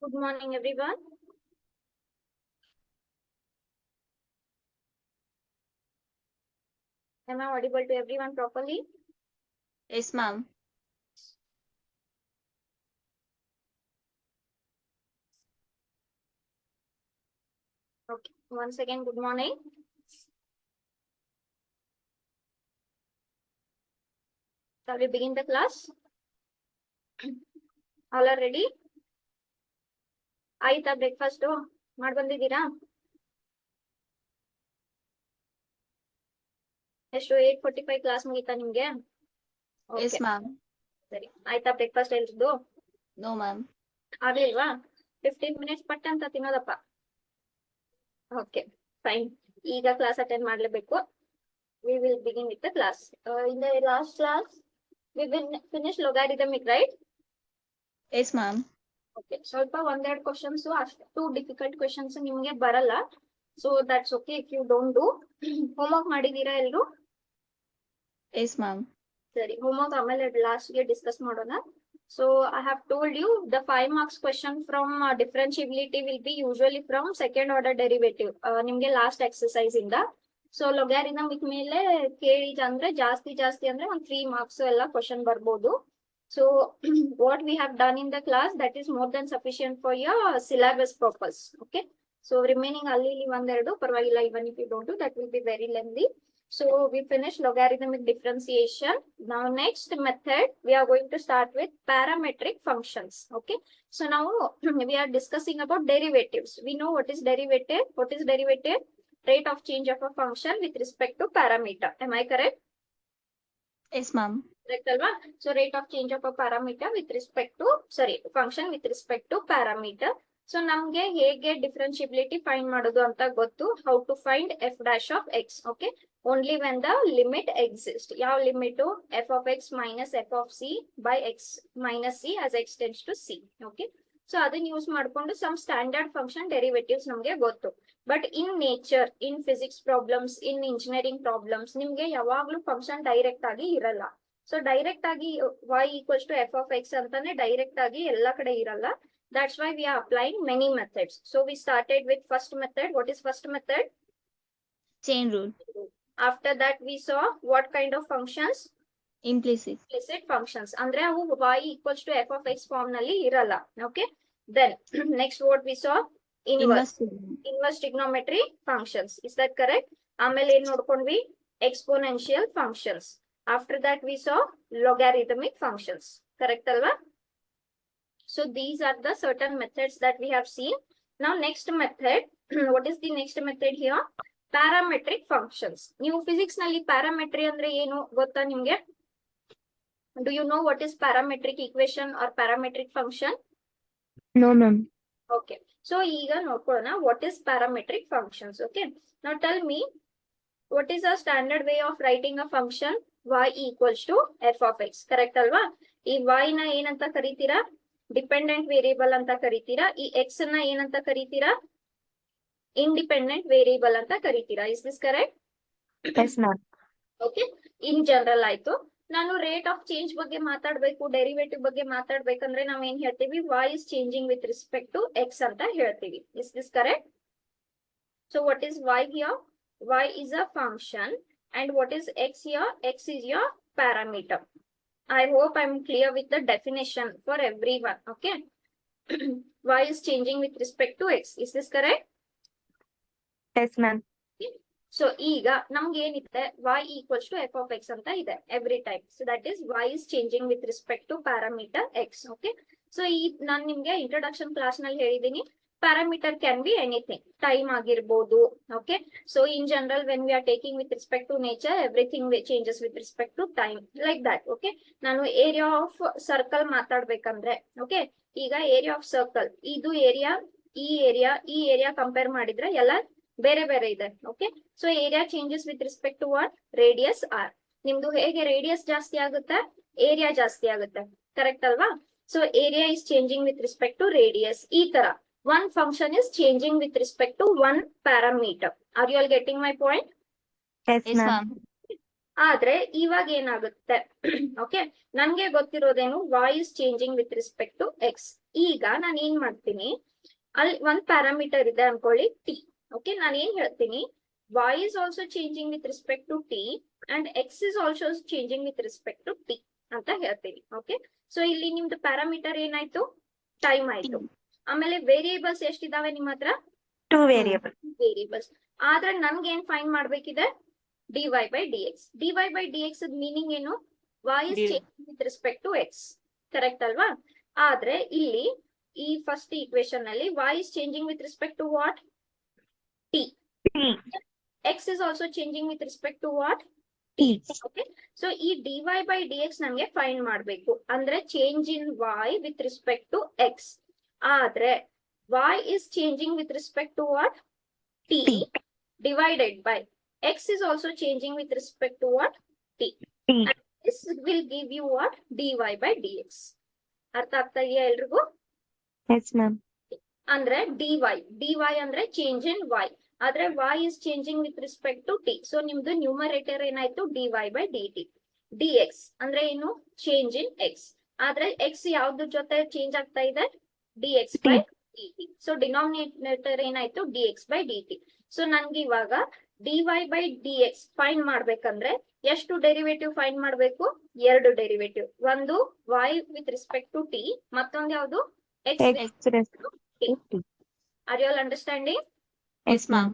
Good morning, everyone. Am I audible to everyone properly? Yes, ma'am. Okay. Once again, good morning. Shall we begin the class? All are ready? ಆಯ್ತಾ breakfast ಮಾಡಿ ಬಂದಿದ್ದೀರಾ? ಎಷ್ಟು 8:45 class ಮುಗೀತಾ ನಿಮ್ಗೆ? Yes, ma'am. ಸರಿ, ಆಯ್ತಾ breakfast ಎಲ್ರದ್ದು? No, ma'am. ಆಗ್ಲಿಲ್ವಾ? 15 ಮಿನಿಟ್ಸ್ ಪಟ್ಟ ಅಂತ ತಿನ್ನೋದಪ್ಪ. Okay, fine. ಈಗ ಕ್ಲಾಸ್ ಅಟೆಂಡ್ ಮಾಡ್ಲೇಬೇಕು. We will begin with the class. In the last class, we will finish logarithmic, right? Yes, ma'am. Okay, ಸ್ವಲ್ಪ ಒಂದೆರಡು ಕ್ವಶನ್ಸ್ ಅಷ್ಟು ಡಿಫಿಕಲ್ಟ್ ಕ್ವಶನ್ಸ್ ನಿಮ್ಗೆ ಬರಲ್ಲ. So that's okay if you don't do. Homework ಮಾಡಿದೀರಾ ಎಲ್ರು? Yes, ma'am. ಸರಿ, homework ಆಮೇಲೆ last ಗೆ ಡಿಸ್ಕಸ್ ಮಾಡೋಣ. So I have told you the 5 marks question from differentiability will be usually from second order derivative. ನಿಮ್ಗೆ last exercise ಇಂದ. So logarithmic ಮೇಲೆ ಕೇಳಿದ ಅಂದ್ರೆ ಜಾಸ್ತಿ ಅಂದ್ರೆ ಒಂದ್ 3 marks ಎಲ್ಲ ಕ್ವಶನ್ ಬರ್ಬೋದು. So what we have done in the class, that is more than sufficient for your syllabus purpose. Okay. So remaining ಅಲ್ಲಿ ಒಂದೆರಡು ಪರವಾಗಿಲ್ಲ, even if you don't do that will be very lengthy. So we finished logarithmic differentiation. Now next method we are going to start with parametric functions. Okay. So now we are discussing about derivatives. We know what is derivative. What is derivative? Rate of change of a function with respect to parameter. Am I correct? Yes, ma'am. Correct alva? So rate of change of a parameter with respect to, function with respect to parameter. So ನಮ್ಗೆ ಹೇಗೆ differentiability find ಮಾಡೋದು ಅಂತ ಗೊತ್ತು. How to find f dash of x. Okay. Only when the limit exists. ಯಾವ limit? f of x minus f of c by x minus c as x tends to c. Okay. So ಅದನ್ನ use ಮಾಡ್ಕೊಂಡು some standard function derivatives ನಮ್ಗೆ ಗೊತ್ತು. But in nature, in physics problems, in engineering problems ನಿಮ್ಗೆ ಯಾವಾಗ್ಲೂ function direct ಆಗಿ ಇರಲ್ಲ. So direct ಆಗಿ y equals to F of x ಅಂತಾನೆ ಡೈರೆಕ್ಟ್ ಆಗಿ ಎಲ್ಲಾ ಕಡೆ ಇರಲ್ಲ. That's why we are applying many methods. So we started with first method. What is first method? Chain rule. After that we saw what kind of functions? Implicit. Implicit functions. ಅಂದ್ರೆ ಅವು y equals to f of x form ನಲ್ಲಿ ಇರಲ್ಲ. Okay. Then next what we saw? Inverse trigonometry functions. Is that correct? ಆಮೇಲೆ ಏನ್ ನೋಡ್ಕೊಂಡ್ವಿ? Exponential functions. After that we saw logarithmic functions. Correct alva? So these are the certain methods that we have seen. Now next method, what is the next method here? Parametric functions. ನೀವು physics ನಲ್ಲಿ ಪ್ಯಾರಾಮೆಟ್ರಿ ಅಂದ್ರೆ ಏನು ಗೊತ್ತಾ ನಿಮ್ಗೆ? Do you know what is parametric equation or parametric function? No, ma'am. Okay. So ಈಗ ನೋಡ್ಕೊಳ್ಳೋಣ what is parametric functions. Okay. Now tell me, what is a standard way of writing a function? Y equals to f of x. Correct ಅಲ್ವಾ? ಈ y ನ ಏನಂತ ಕರೀತೀರಾ? Dependent variable ಅಂತ ಕರೀತೀರಾ. ಈ x ನ ಏನಂತ ಕರೀತೀರಾ? ಇಂಡಿಪೆಂಡೆಂಟ್ ವೇರಿಯಬಲ್ ಅಂತ ಕರೀತೀರಾ. Is this correct? Yes, ma'am. Okay. In general ಆಯ್ತು. ನಾನು ರೇಟ್ ಆಫ್ ಚೇಂಜ್ ಬಗ್ಗೆ ಮಾತಾಡ್ಬೇಕು, ಡೆರಿವೇಟಿವ್ ಬಗ್ಗೆ ಮಾತಾಡ್ಬೇಕಂದ್ರೆ ನಾವ್ ಏನ್ ಹೇಳ್ತೀವಿ? y is changing with respect to x ಅಂತ ಹೇಳ್ತೀವಿ. Is this correct? So what is y here? Y is a function and what is x here? X is your parameter. I hope I'm clear with the definition for everyone. Okay. Y is changing with respect to x. Is this correct? Yes, ma'am. So ಈಗ ನಮ್ಗೆ ಏನಿದೆ? y equals to f of x ಅಂತ ಇದೆ every time. So that is y is changing with respect to parameter x. Okay. So ಈ ನಾನು ನಿಮ್ಗೆ introduction class ನಲ್ಲಿ ಹೇಳಿದೀನಿ, parameter can be anything. Time ಆಗಿರ್ಬೋದು. Okay. So in general when we are taking with respect to nature, everything changes with respect to time. Like that. Okay. ನಾನು area of circle ಮಾತಾಡ್ಬೇಕಂದ್ರೆ, okay, ಈಗ area of circle ಇದು area, ಈ area compare ಮಾಡಿದ್ರೆ ಎಲ್ಲ ಬೇರೆ ಬೇರೆ ಇದೆ. Okay. So area changes with respect to what? Radius r. ನಿಮ್ದು ಹೇಗೆ ರೇಡಿಯಸ್ ಜಾಸ್ತಿ ಆಗುತ್ತೆ, ಏರಿಯಾ ಜಾಸ್ತಿ ಆಗುತ್ತೆ. ಕರೆಕ್ಟ್ ಅಲ್ವಾ? So area is changing with respect to radius. ಈ ತರ one function is changing with respect to one parameter. Are you all getting my point? Yes, ma'am. ಆದ್ರೆ ಇವಾಗ ಏನಾಗುತ್ತೆ ಓಕೆ ನನ್ಗೆ ಗೊತ್ತಿರೋದೇನು y is changing with respect to x. ಈಗ ನಾನು ಏನ್ ಮಾಡ್ತೀನಿ, ಅಲ್ಲಿ ಒಂದ್ ಪ್ಯಾರಾಮೀಟರ್ ಇದೆ ಅನ್ಕೊಳ್ಳಿ ಟಿ. ಓಕೆ ನಾನು ಏನ್ ಹೇಳ್ತೀನಿ, y is also changing with respect to t and x is also changing with respect to t ಅಂತ ಹೇಳ್ತೀನಿ. ಓಕೆ ಸೊ ಇಲ್ಲಿ ನಿಮ್ದು ಪ್ಯಾರಾಮೀಟರ್ ಏನಾಯ್ತು, ಟೈಮ್ ಆಯ್ತು. ಆಮೇಲೆ ವೇರಿಯೇಬಲ್ಸ್ ಎಷ್ಟಿದಾವೆ ನಿಮ್ಮ ಹತ್ರ, 2 variable. ವೇರಿಯೇಬಲ್ಸ್. ಆದ್ರೆ ನನ್ಗೆ ಏನ್ ಫೈಂಡ್ ಮಾಡ್ಬೇಕಿದೆ, dy by dx. dy by dx meaning ಏನು, y is changing with respect to x, correct ಅಲ್ವಾ? ಆದ್ರೆ ಇಲ್ಲಿ ಈ ಫಸ್ಟ್ ಈಕ್ವೇಶನ್ ಅಲ್ಲಿ y is changing with respect to what, t. x is also changing with respect to what, t. Okay, so ಈ dy by dx ನಮ್ಗೆ find ಮಾಡ್ಬೇಕು. ಅಂದ್ರೆ change in y with respect to x. ಆದ್ರೆ y is changing with respect to what, t, divided by x is also changing with respect to what, t. And this will give you what, dy by dx. ಅರ್ಥ ಆಗ್ತಾ ಇದೆಯಾ ಎಲ್ರಿಗೂ? Yes, ma'am. ಅಂದ್ರೆ dy ಅಂದ್ರೆ change in y. ಆದ್ರೆ y is changing with respect to t. So ನಿಮ್ದು numerator ಏನಾಯ್ತು, dy by dt. dx ಅಂದ್ರೆ ಏನು, ಚೇಂಜ್ ಇನ್ x. ಆದ್ರೆ x ಯಾವ್ದ್ರ ಜೊತೆ ಚೇಂಜ್ ಆಗ್ತಾ ಇದೆ, dx by dt. So denominator ಏನಾಯ್ತು, dx by dt. ಸೊ ನನ್ಗೆ ಇವಾಗ dy by dx ಫೈಂಡ್ ಮಾಡ್ಬೇಕಂದ್ರೆ ಎಷ್ಟು ಡೆರಿವೇಟಿವ್ ಫೈಂಡ್ ಮಾಡ್ಬೇಕು, 2 ಡೆರಿವೇಟಿವ್. ಒಂದು y with respect to t, ಮತ್ತೊಂದು ಯಾವ್ದು, x with respect to t. Are you all understanding? Yes, ma'am.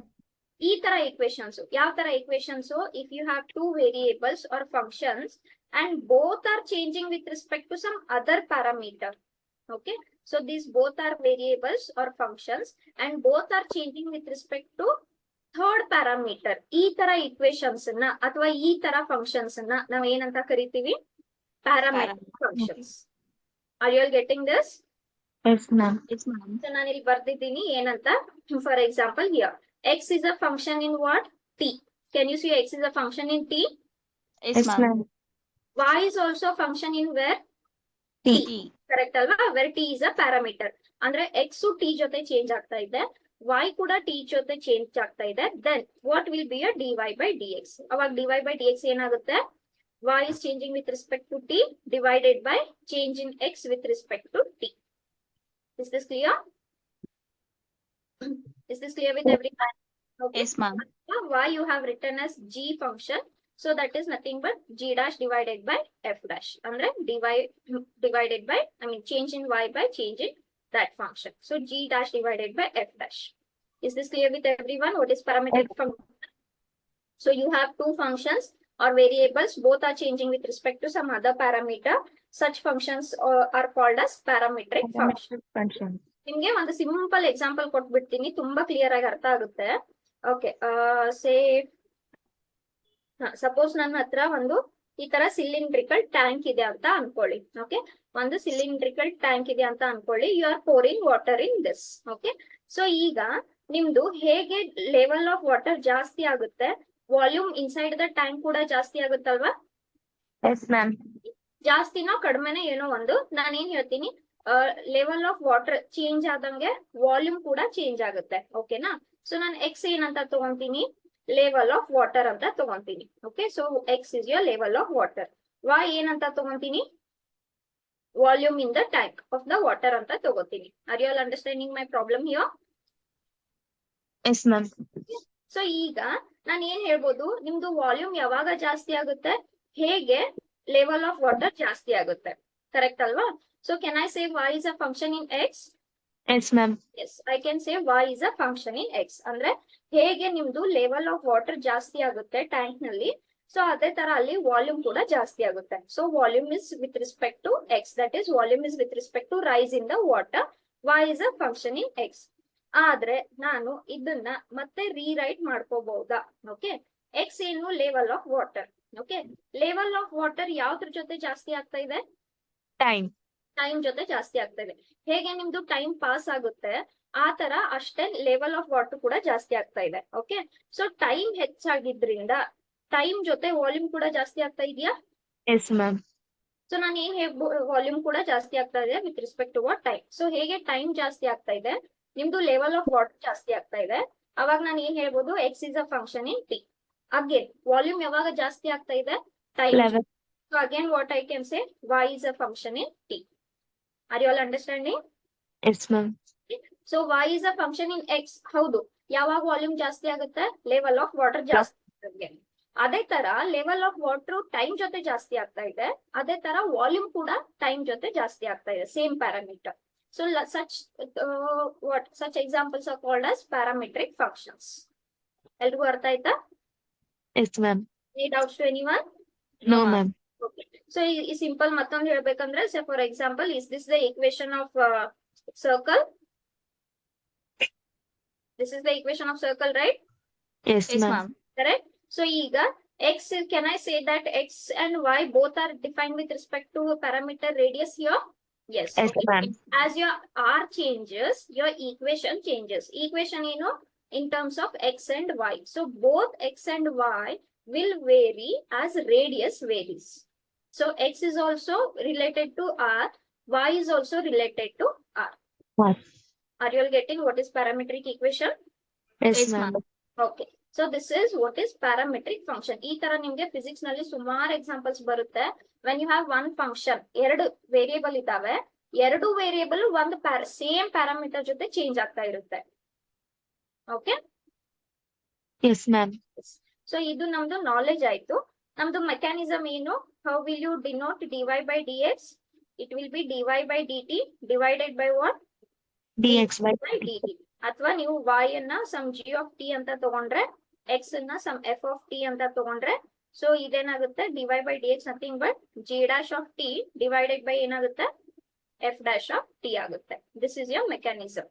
ಈ ತರ ಈಕ್ವೇಶನ್ಸ್, ಯಾವ ತರ equations, if you have 2 variables are functions and both are changing with respect to some other parameter. Okay so these both are variables are functions and both are changing with respect to third parameter. ಈ ತರ equations ನ ಅಥವಾ ಈ ತರ functions ನ ನಾವ್ ಏನಂತ ಕರಿತೀವಿ, parameter functions. Are you all getting this? Yes, ma'am. Yes, ma'am. ನಾನು ಇಲ್ಲಿ ಬರ್ದಿದ್ದೀನಿ ಏನಂತ. For example here x is a function in what, t. Can you see x is a function in t? Yes, ma'am. y is also a function in where, T. correct alva, where t is a parameter. ಅಂದ್ರೆ x t ಜೊತೆ change ಆಗ್ತಾ ಇದೆ, y ಕೂಡ t ಜೊತೆ change ಆಗ್ತಾ ಇದೆ. then what will be a dy by dx? ಅವಾಗ dy by dx ಏನಾಗುತ್ತೆ, y is changing with respect to t divided by change in x with respect to t. Is this clear? Is this clear with everyone? Okay. Yes, ma'am. Y you have written as g function, so that is nothing but g dash divided by f dash. Andre dy divided by, I mean change in y by change in that function. So g dash divided by f dash. Is this clear with everyone? What is parametric function? So you have 2 functions or variables, both are changing with respect to some other parameter. Such functions are called as parametric function. ನಿಮ್ಗೆ ಒಂದು simple example ಕೊಟ್ಬಿಡ್ತೀನಿ, ತುಂಬಾ clear ಆಗಿ ಅರ್ಥ ಆಗುತ್ತೆ. Okay say suppose ನನ್ನ ಹತ್ರ ಒಂದು ಈ ತರ ಸಿಲಿಂಡ್ರಿಕಲ್ ಟ್ಯಾಂಕ್ ಇದೆ ಅಂತ ಅನ್ಕೊಳ್ಳಿ. ಓಕೆ ಒಂದು ಸಿಲಿಂಡ್ರಿಕಲ್ ಟ್ಯಾಂಕ್ ಇದೆ ಅಂತ ಅನ್ಕೊಳ್ಳಿ. You are pouring water in this. Okay so ಈಗ ನಿಮ್ದು ಹೇಗೆ ಲೆವೆಲ್ ಆಫ್ ವಾಟರ್ ಜಾಸ್ತಿ ಆಗುತ್ತೆ, ವಾಲ್ಯೂಮ್ ಇನ್ಸೈಡ್ ದ ಟ್ಯಾಂಕ್ ಕೂಡ ಜಾಸ್ತಿ ಆಗುತ್ತಲ್ವಾ? Yes, ma'am. ಜಾಸ್ತಿನೋ ಕಡಿಮೆನೋ ಏನೋ ಒಂದು, ನಾನೇನ್ ಹೇಳ್ತೀನಿ, ಲೆವೆಲ್ ಆಫ್ ವಾಟರ್ ಚೇಂಜ್ ಆದಂಗೆ ವಾಲ್ಯೂಮ್ ಕೂಡ ಚೇಂಜ್ ಆಗುತ್ತೆ. ಓಕೆನಾ? ಸೊ ನಾನು ಎಕ್ಸ್ ಏನಂತ ತಗೊಂತೀನಿ, ಲೆವೆಲ್ ಆಫ್ ವಾಟರ್ ಅಂತ ತಗೊಂತೀನಿ. Okay so X is your level of water. Y ಏನಂತ ತಗೊಂತೀನಿ, volume in the tank of the water ಅಂತ ತಗೋತೀನಿ. Are you all understanding my problem here? Yes, ma'am. So ಈಗ ನಾನು ಏನ್ ಹೇಳ್ಬೋದು, ನಿಮ್ದು ವಾಲ್ಯೂಮ್ ಯಾವಾಗ ಜಾಸ್ತಿ ಆಗುತ್ತೆ, ಹೇಗೆ ಲೆವೆಲ್ ಆಫ್ ವಾಟರ್ ಜಾಸ್ತಿ ಆಗುತ್ತೆ, ಕರೆಕ್ಟ್ ಅಲ್ವಾ? So can I say y is a function in x? Yes, ma'am. Yes, I can say y is a function in x. ಅಂದ್ರೆ ಹೇಗೆ ನಿಮ್ದು ಲೆವೆಲ್ ಆಫ್ ವಾಟರ್ ಜಾಸ್ತಿ ಆಗುತ್ತೆ ಟ್ಯಾಂಕ್ ನಲ್ಲಿ, ಸೊ ಅದೇ ತರ ಅಲ್ಲಿ ವಾಲ್ಯೂಮ್ ಕೂಡ ಜಾಸ್ತಿ ಆಗುತ್ತೆ. So volume is with respect to x, that is volume is with respect to rise in the water. y is a function in x. ಆದ್ರೆ ನಾನು ಇದನ್ನ ಮತ್ತೆ ರೀರೈಟ್ ಮಾಡ್ಕೋಬಹುದಾ? ಓಕೆ x ಏನು, level of water. Okay level of water ಯಾವ್ದ್ರ ಜೊತೆ ಜಾಸ್ತಿ ಆಗ್ತಾ ಇದೆ, Time. ಟೈಮ್ ಜೊತೆ ಜಾಸ್ತಿ ಆಗ್ತದೆ. ಹೇಗೆ ನಿಮ್ದು ಟೈಮ್ ಪಾಸ್ ಆಗುತ್ತೆ ಆ ತರ ಅಷ್ಟೇ ಲೆವೆಲ್ ಆಫ್ ವಾಟರ್ ಕೂಡ ಜಾಸ್ತಿ ಆಗ್ತಾ ಇದೆ. ಓಕೆ ಸೊ ಟೈಮ್ ಹೆಚ್ಚಾಗಿದ್ರಿಂದ ಟೈಮ್ ಜೊತೆ ವಾಲ್ಯೂಮ್ ಕೂಡ ಜಾಸ್ತಿ ಆಗ್ತಾ ಇದೆಯಾ? Yes, ma'am. ಸೊ ನಾನು ಏನ್ ಹೇಳ್ಬೋದು, ವಾಲ್ಯೂಮ್ ಕೂಡ ಜಾಸ್ತಿ ಆಗ್ತಾ ಇದೆ with respect to what, time. So ಹೇಗೆ ಟೈಮ್ ಜಾಸ್ತಿ ಆಗ್ತಾ ಇದೆ, ನಿಮ್ದು ಲೆವೆಲ್ ಆಫ್ ವಾಟರ್ ಜಾಸ್ತಿ ಆಗ್ತಾ ಇದೆ, ಅವಾಗ ನಾನು ಏನ್ ಹೇಳ್ಬೋದು, X is a function in T. Again volume ಯಾವಾಗ ಜಾಸ್ತಿ ಆಗ್ತಾ ಇದೆ? Time. 11. So again what I can say, y is a function in t. Are you all understanding? Yes, ma'am. So y is a function in x. ಹೌದು, ಯಾವಾಗ volume ಜಾಸ್ತಿ ಆಗುತ್ತೆ? Level of water ಜಾಸ್ತಿ ಆಗುತ್ತೆ. ಅದೇ ತರ ಲೆವೆಲ್ ಆಫ್ ವಾಟರ್ ಟೈಮ್ ಜೊತೆ ಜಾಸ್ತಿ ಆಗ್ತಾ ಇದೆ, ಅದೇ ತರ ವಾಲ್ಯೂಮ್ ಕೂಡ ಟೈಮ್ ಜೊತೆ ಜಾಸ್ತಿ ಆಗ್ತಾ ಇದೆ, same parameter. So such examples are called as parametric functions. ಎಲ್ರಿಗೂ ಅರ್ಥ ಆಯ್ತಾ? Yes, ma'am. Any doubts to anyone? No, ma'am. Okay. So ಈ ಸಿಂಪಲ್ ಮತ್ತೊಂದು ಹೇಳ್ಬೇಕಂದ್ರೆ, say for example, is this the equation of circle? This is the equation of circle, right? Yes, Yes, ma'am. ma'am. Correct. So ಈಗ x, can I say that x and y both are defined with respect to parameter radius here? Yes. Yes, Okay. ma'am. As your r changes, your equation changes. Equation, in terms of x and y. So both x and y will vary as radius varies. So x is also related to r, y is also related to r. Yes. Are you all getting what is parametric equation? Yes, Yes, ma'am. ma'am. Okay. So this is what is parametric function. ಈ ತರ ನಿಮ್ಗೆ physics ನಲ್ಲಿ ಸುಮಾರು examples ಬರುತ್ತೆ. When you have one function, ಎರಡು variable ಇದಾವೆ, ಎರಡು variable ಒಂದು ಸೇಮ್ ಪ್ಯಾರಾಮೀಟರ್ ಜೊತೆ ಚೇಂಜ್ ಆಗ್ತಾ ಇರುತ್ತೆ. ಓಕೆ. Yes, ma'am. ಸೊ ಇದು ನಮ್ದು ನಾಲೆಜ್ ಆಯ್ತು. ನಮ್ದು ಮೆಕ್ಯಾನಿಸಮ್ ಏನು? How will you denote dy by dx? It will be dy by dt divided by what? dx by by dt. ಅಥವಾ ನೀವು y ಅನ್ನ ಸಮ್ g of t ಅಂತ ತಗೊಂಡ್ರೆ, x ಅನ್ನ ಸಮ್ f of t ಅಂತ ತಗೊಂಡ್ರೆ, so ಇದೇನಾಗುತ್ತೆ? dy by dx nothing but g dash of t divided by ಏನಾಗುತ್ತೆ? f dash of t ಆಗುತ್ತೆ. This is your mechanism.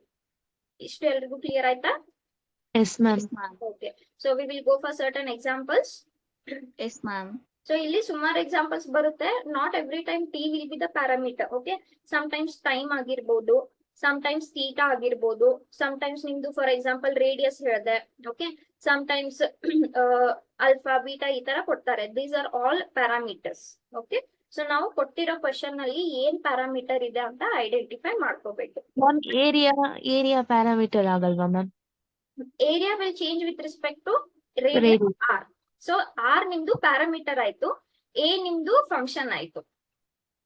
ಇಷ್ಟು ಎಲ್ರಿಗೂ ಕ್ಲಿಯರ್ ಆಯ್ತಾ? Yes, ma'am. Yes, ma'am. Okay. So we will go for certain examples. Yes, ma'am. So ಇಲ್ಲಿ ಸುಮಾರು examples ಬರುತ್ತೆ. Not every time t will be the parameter. Okay. Sometimes time ಆಗಿರ್ಬೋದು, sometimes theta ಆಗಿರ್ಬೋದು, sometimes ನಿಮ್ದು for example radius ಹೇಳಿದೆ. Okay. sometimes alpha, beta ಈ ತರ ಕೊಡ್ತಾರೆ. These are all parameters. Okay. So ನಾವು ಕೊಟ್ಟಿರೋ ಕ್ವಶನ್ ನಲ್ಲಿ ಏನ್ ಪ್ಯಾರಾಮೀಟರ್ ಇದೆ ಅಂತ ಐಡೆಂಟಿಫೈ ಮಾಡ್ಕೋಬೇಕು. Ma'am, area parameter ಆಗಲ್ವಾ ma'am? Area will change with respect to radius Radius. R. So r ನಿಮ್ದು ಪ್ಯಾರಾಮೀಟರ್ ಆಯ್ತು, ಎ ನಿಮ್ದು ಫಂಕ್ಷನ್ ಆಯ್ತು.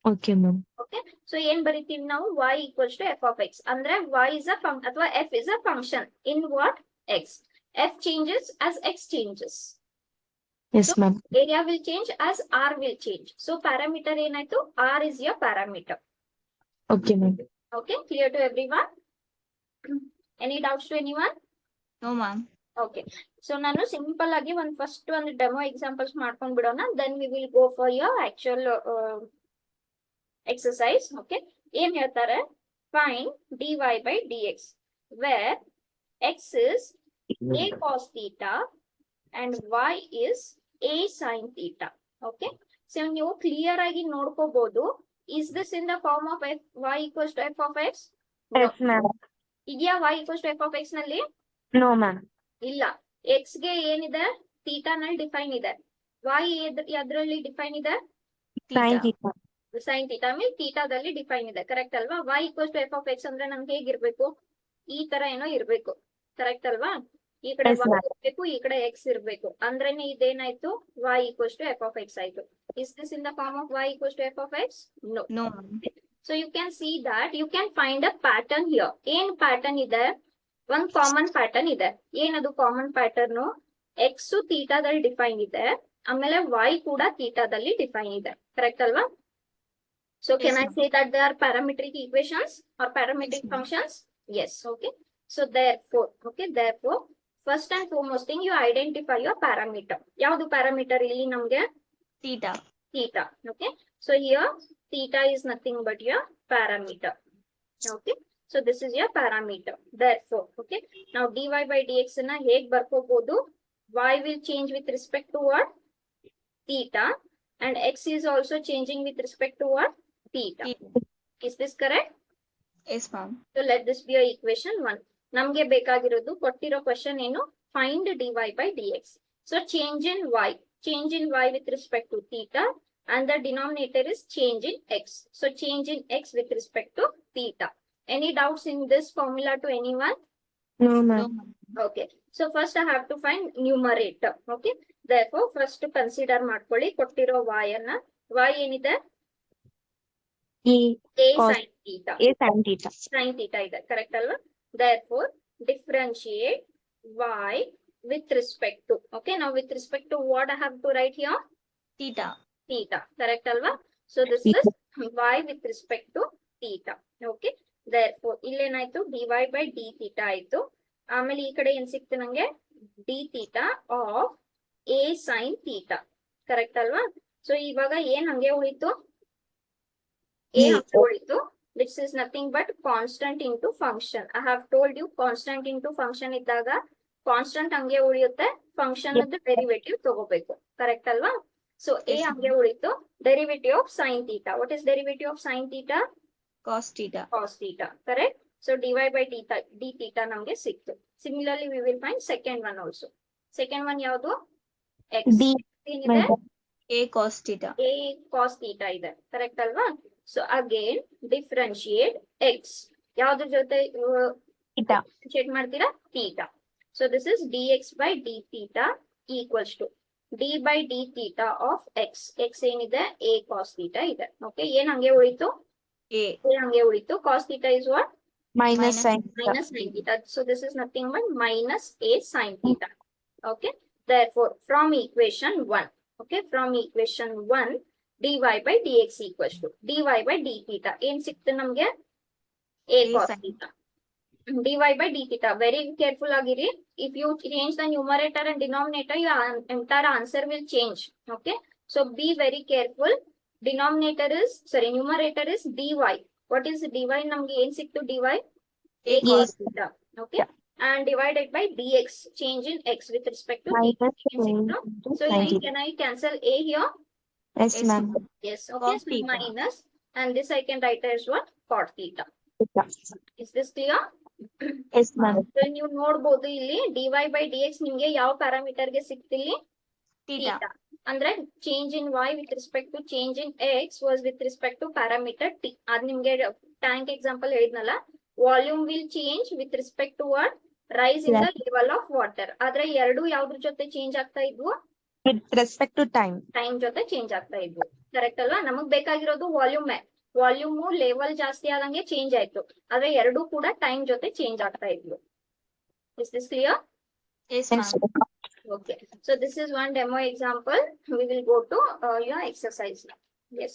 Okay, ma'am. ಓಕೆ. ಸೊ ಏನ್ ಬರೀತೀವಿ ನಾವು? y equals to F of x. ಅಂದ್ರೆ y ಇಸ್ ಅ ಅಥವಾ f is a function in what? x. f changes as x changes. Yes, So, ma'am. Area will change as r will change. So parameter ಏನಾಯ್ತು? r is your parameter. Okay, ma'am. Okay, clear to everyone? Any doubts to anyone? No, ma'am. Okay. So ನಾನು simple ಆಗಿ first ಒಂದು demo examples ಮಾಡ್ಕೊಂಡ್ ಬಿಡೋಣ. Then we will go for your actual exercise. Okay. ಏನ್ ಹೇಳ್ತಾರೆ? Find dy by dx where x is a cos theta and y is a sin theta. ಓಕೆ. So ನೀವು clear ಆಗಿ ನೋಡ್ಕೋಬಹುದು. Is this in the form of y equals to f of x? Yes, ma'am. ಇದೆಯಾ y equals to f of x ನಲ್ಲಿ? No, ma'am. ಇಲ್ಲ. x ಗೆ ಏನಿದೆ? Theta ನಲ್ಲಿ ಡಿಫೈನ್ ಇದೆ. y ಎದ್ರಲ್ಲಿ ಡಿಫೈನ್ ಇದೆ? Sin theta. Sine theta mean ಥೀಟಾದಲ್ಲಿ ಡಿಫೈನ್ ಇದೆ. ಕರೆಕ್ಟ್ ಅಲ್ವಾ? y equals to F of x ಅಂದ್ರೆ ನಮ್ಗೆ ಹೇಗಿರ್ಬೇಕು? ಈ ತರ ಏನೋ ಇರ್ಬೇಕು. ಕರೆಕ್ಟ್ ಅಲ್ವಾ? ಈ ಕಡೆ Yes, y ma'am. ಇರ್ಬೇಕು, ಈ ಕಡೆ x ಇರ್ಬೇಕು. ಅಂದ್ರೇನೆ ಇದೇನಾಯ್ತು? y equals to F of X ಆಯ್ತು. Is this in the form of y equals to F of X? No. No, ma'am. So you can see that you can find a pattern here. ಏನ್ pattern ಇದೆ? ಒಂದ್ common pattern ಇದೆ. ಏನದು common pattern? X ಥೀಟಾದಲ್ಲಿ define ಇದೆ, ಆಮೇಲೆ y ಕೂಡ ಥೀಟಾದಲ್ಲಿ define ಇದೆ. Correct ಅಲ್ವಾ? So Yes, can I ma'am. say that they are parametric equations or parametric Yes, ma'am. functions? Yes. Okay. So therefore first and foremost thing, you identify your parameter. ಯಾವ್ದು parameter ಇಲ್ಲಿ ನಮ್ಗೆ? Theta. Theta. Okay. So here theta is nothing but your parameter. Okay. So this is your parameter. Therefore, okay. Now dy by dx na ಹೇಗ್ ಬರ್ಕೋಬಹುದು? Y will change with respect to what? Theta. And x is also changing with respect to what? Theta. Theta. Is this correct? Yes, ma'am. So let this be a equation 1. ನಮ್ಗೆ ಬೇಕಾಗಿರೋದು ಕೊಟ್ಟಿರೋ question ಏನು? Find dy by dx. So change in y with respect to theta, and the denominator is change in x. So change in x with respect to theta. Any doubts in this formula to anyone? No, No, ma'am. ma'am. Okay. So first I have to find numerator. Okay. therefore first consider ಮಾಡ್ಕೊಳ್ಳಿ ಕೊಟ್ಟಿರೋ y ಅನ್ನ. y ಏನಿದೆ? E a cos sin theta. A sin theta. sin theta ಇದೆ, correct ಅಲ್ವಾ? therefore differentiate y with respect to, okay, now with respect to what I have to write here? Theta. theta, correct alva? So this is y with respect to theta. Okay, therefore ಇಲ್ಲೇನಾಯ್ತು? dy by d theta ಆಯ್ತು. ಆಮೇಲೆ ಈ ಕಡೆ ಏನ್ ಸಿಕ್ತು ನಂಗೆ? d theta of a sin theta, correct ಅಲ್ವಾ? So ಇವಾಗ ಏನ್ ಹಂಗೆ ಉಳಿತು? a ಹಂಗೆ ಉಳಿತು, which is nothing but constant into function. I have told you constant into function ಇದ್ದಾಗ ಕಾನ್ಸ್ಟೆಂಟ್ ಹಂಗೆ ಉಳಿಯುತ್ತೆ, ಫಂಕ್ಷನ್ ಅದ್ದು ಡೆರಿವೇಟಿವ್ ತಗೋಬೇಕು, ಕರೆಕ್ಟ್ ಅಲ್ವಾ? ಸೊ a ಹಂಗೆ ಉಳಿತು, derivative of sin theta. What is derivative of sin theta? Cos theta. cos theta, correct? So dy by d theta ನಮ್ಗೆ ಸಿಕ್ತು. Similarly we will find second one also. Second one ಯಾವುದು? x. D ಏನಿದೆ? A cos theta. a cos theta ಇದೆ, correct ಅಲ್ವಾ? So again differentiate x. ಯಾವ್ದ್ರ ಜೊತೆ theta. Differentiate ಮಾಡ್ತೀರಾ? theta. So this is dx by d theta equals to d by d theta of x. x ಏನಿದೆ? a cos theta ಇದೆ. Okay, ಏನ್ ಹಂಗೆ ಉಳಿತು? A. a ಹಂಗೆ ಉಳಿತು. cos theta is what? Minus sin theta. minus sin theta. So this is nothing but minus a sin theta. Okay, therefore from equation 1, okay, from equation 1 dy by dx equals to dy by d theta ಏನ್ ಸಿಕ್ತು ನಮ್ಗೆ? a cos sin theta. dy by d theta. Very careful ಆಗಿರಿ. If you change the numerator and denominator, your entire answer will change. Okay, so be very careful. Denominator is, sorry, numerator is dy. What is dy? ನಮ್ಗೆ ಏನ್ ಸಿಕ್ತು? dy a cos theta. Okay, and divided by dx, change in x with respect to Minus theta. sin So sin here, theta. can I cancel a here? Yes, Yes, ma'am. Yes. Okay, Cos so theta. minus, and this I can write as what? Cot theta. Theta. Is this clear? Yes, ma'am. ನೀವು ನೋಡಬಹುದು ಇಲ್ಲಿ dy by dx ನಿಮ್ಗೆ ಯಾವ parameter ಗೆ ಸಿಕ್ತಿಲ್ಲಿ? Theta. theta. ಅಂದ್ರೆ change in y with respect to change in x was with respect to parameter t. ಅದ್ ನಿಮ್ಗೆ tank example ಹೇಳಿದ್ನಲ್ಲ, volume will change with respect to what? Rise in the level of water. ಆದ್ರೆ ಎರಡು ಯಾವ್ದ್ರ ಜೊತೆ change ಆಗ್ತಾ ಇದ್ವು? With respect to time. Time ಜೊತೆ ಚೇಂಜ್ ಆಗ್ತಾ ಇದ್ವು, ಕರೆಕ್ಟ್ ಅಲ್ವಾ? ನಮಗ್ ಬೇಕಾಗಿರೋದು ವಾಲ್ಯೂಮ್. ವಾಲ್ಯೂಮ್ ಲೆವೆಲ್ ಜಾಸ್ತಿ ಆದಂಗೆ ಚೇಂಜ್ ಆಯ್ತು, ಆದ್ರೆ ಎರಡು ಕೂಡ ಟೈಮ್ ಜೊತೆ ಚೇಂಜ್ ಆಗ್ತಾ ಇದ್ವು. Is this clear? Yes, Yes, ma'am. ma'am. Okay, so this is one demo example. We will go to your exercise now. Yes.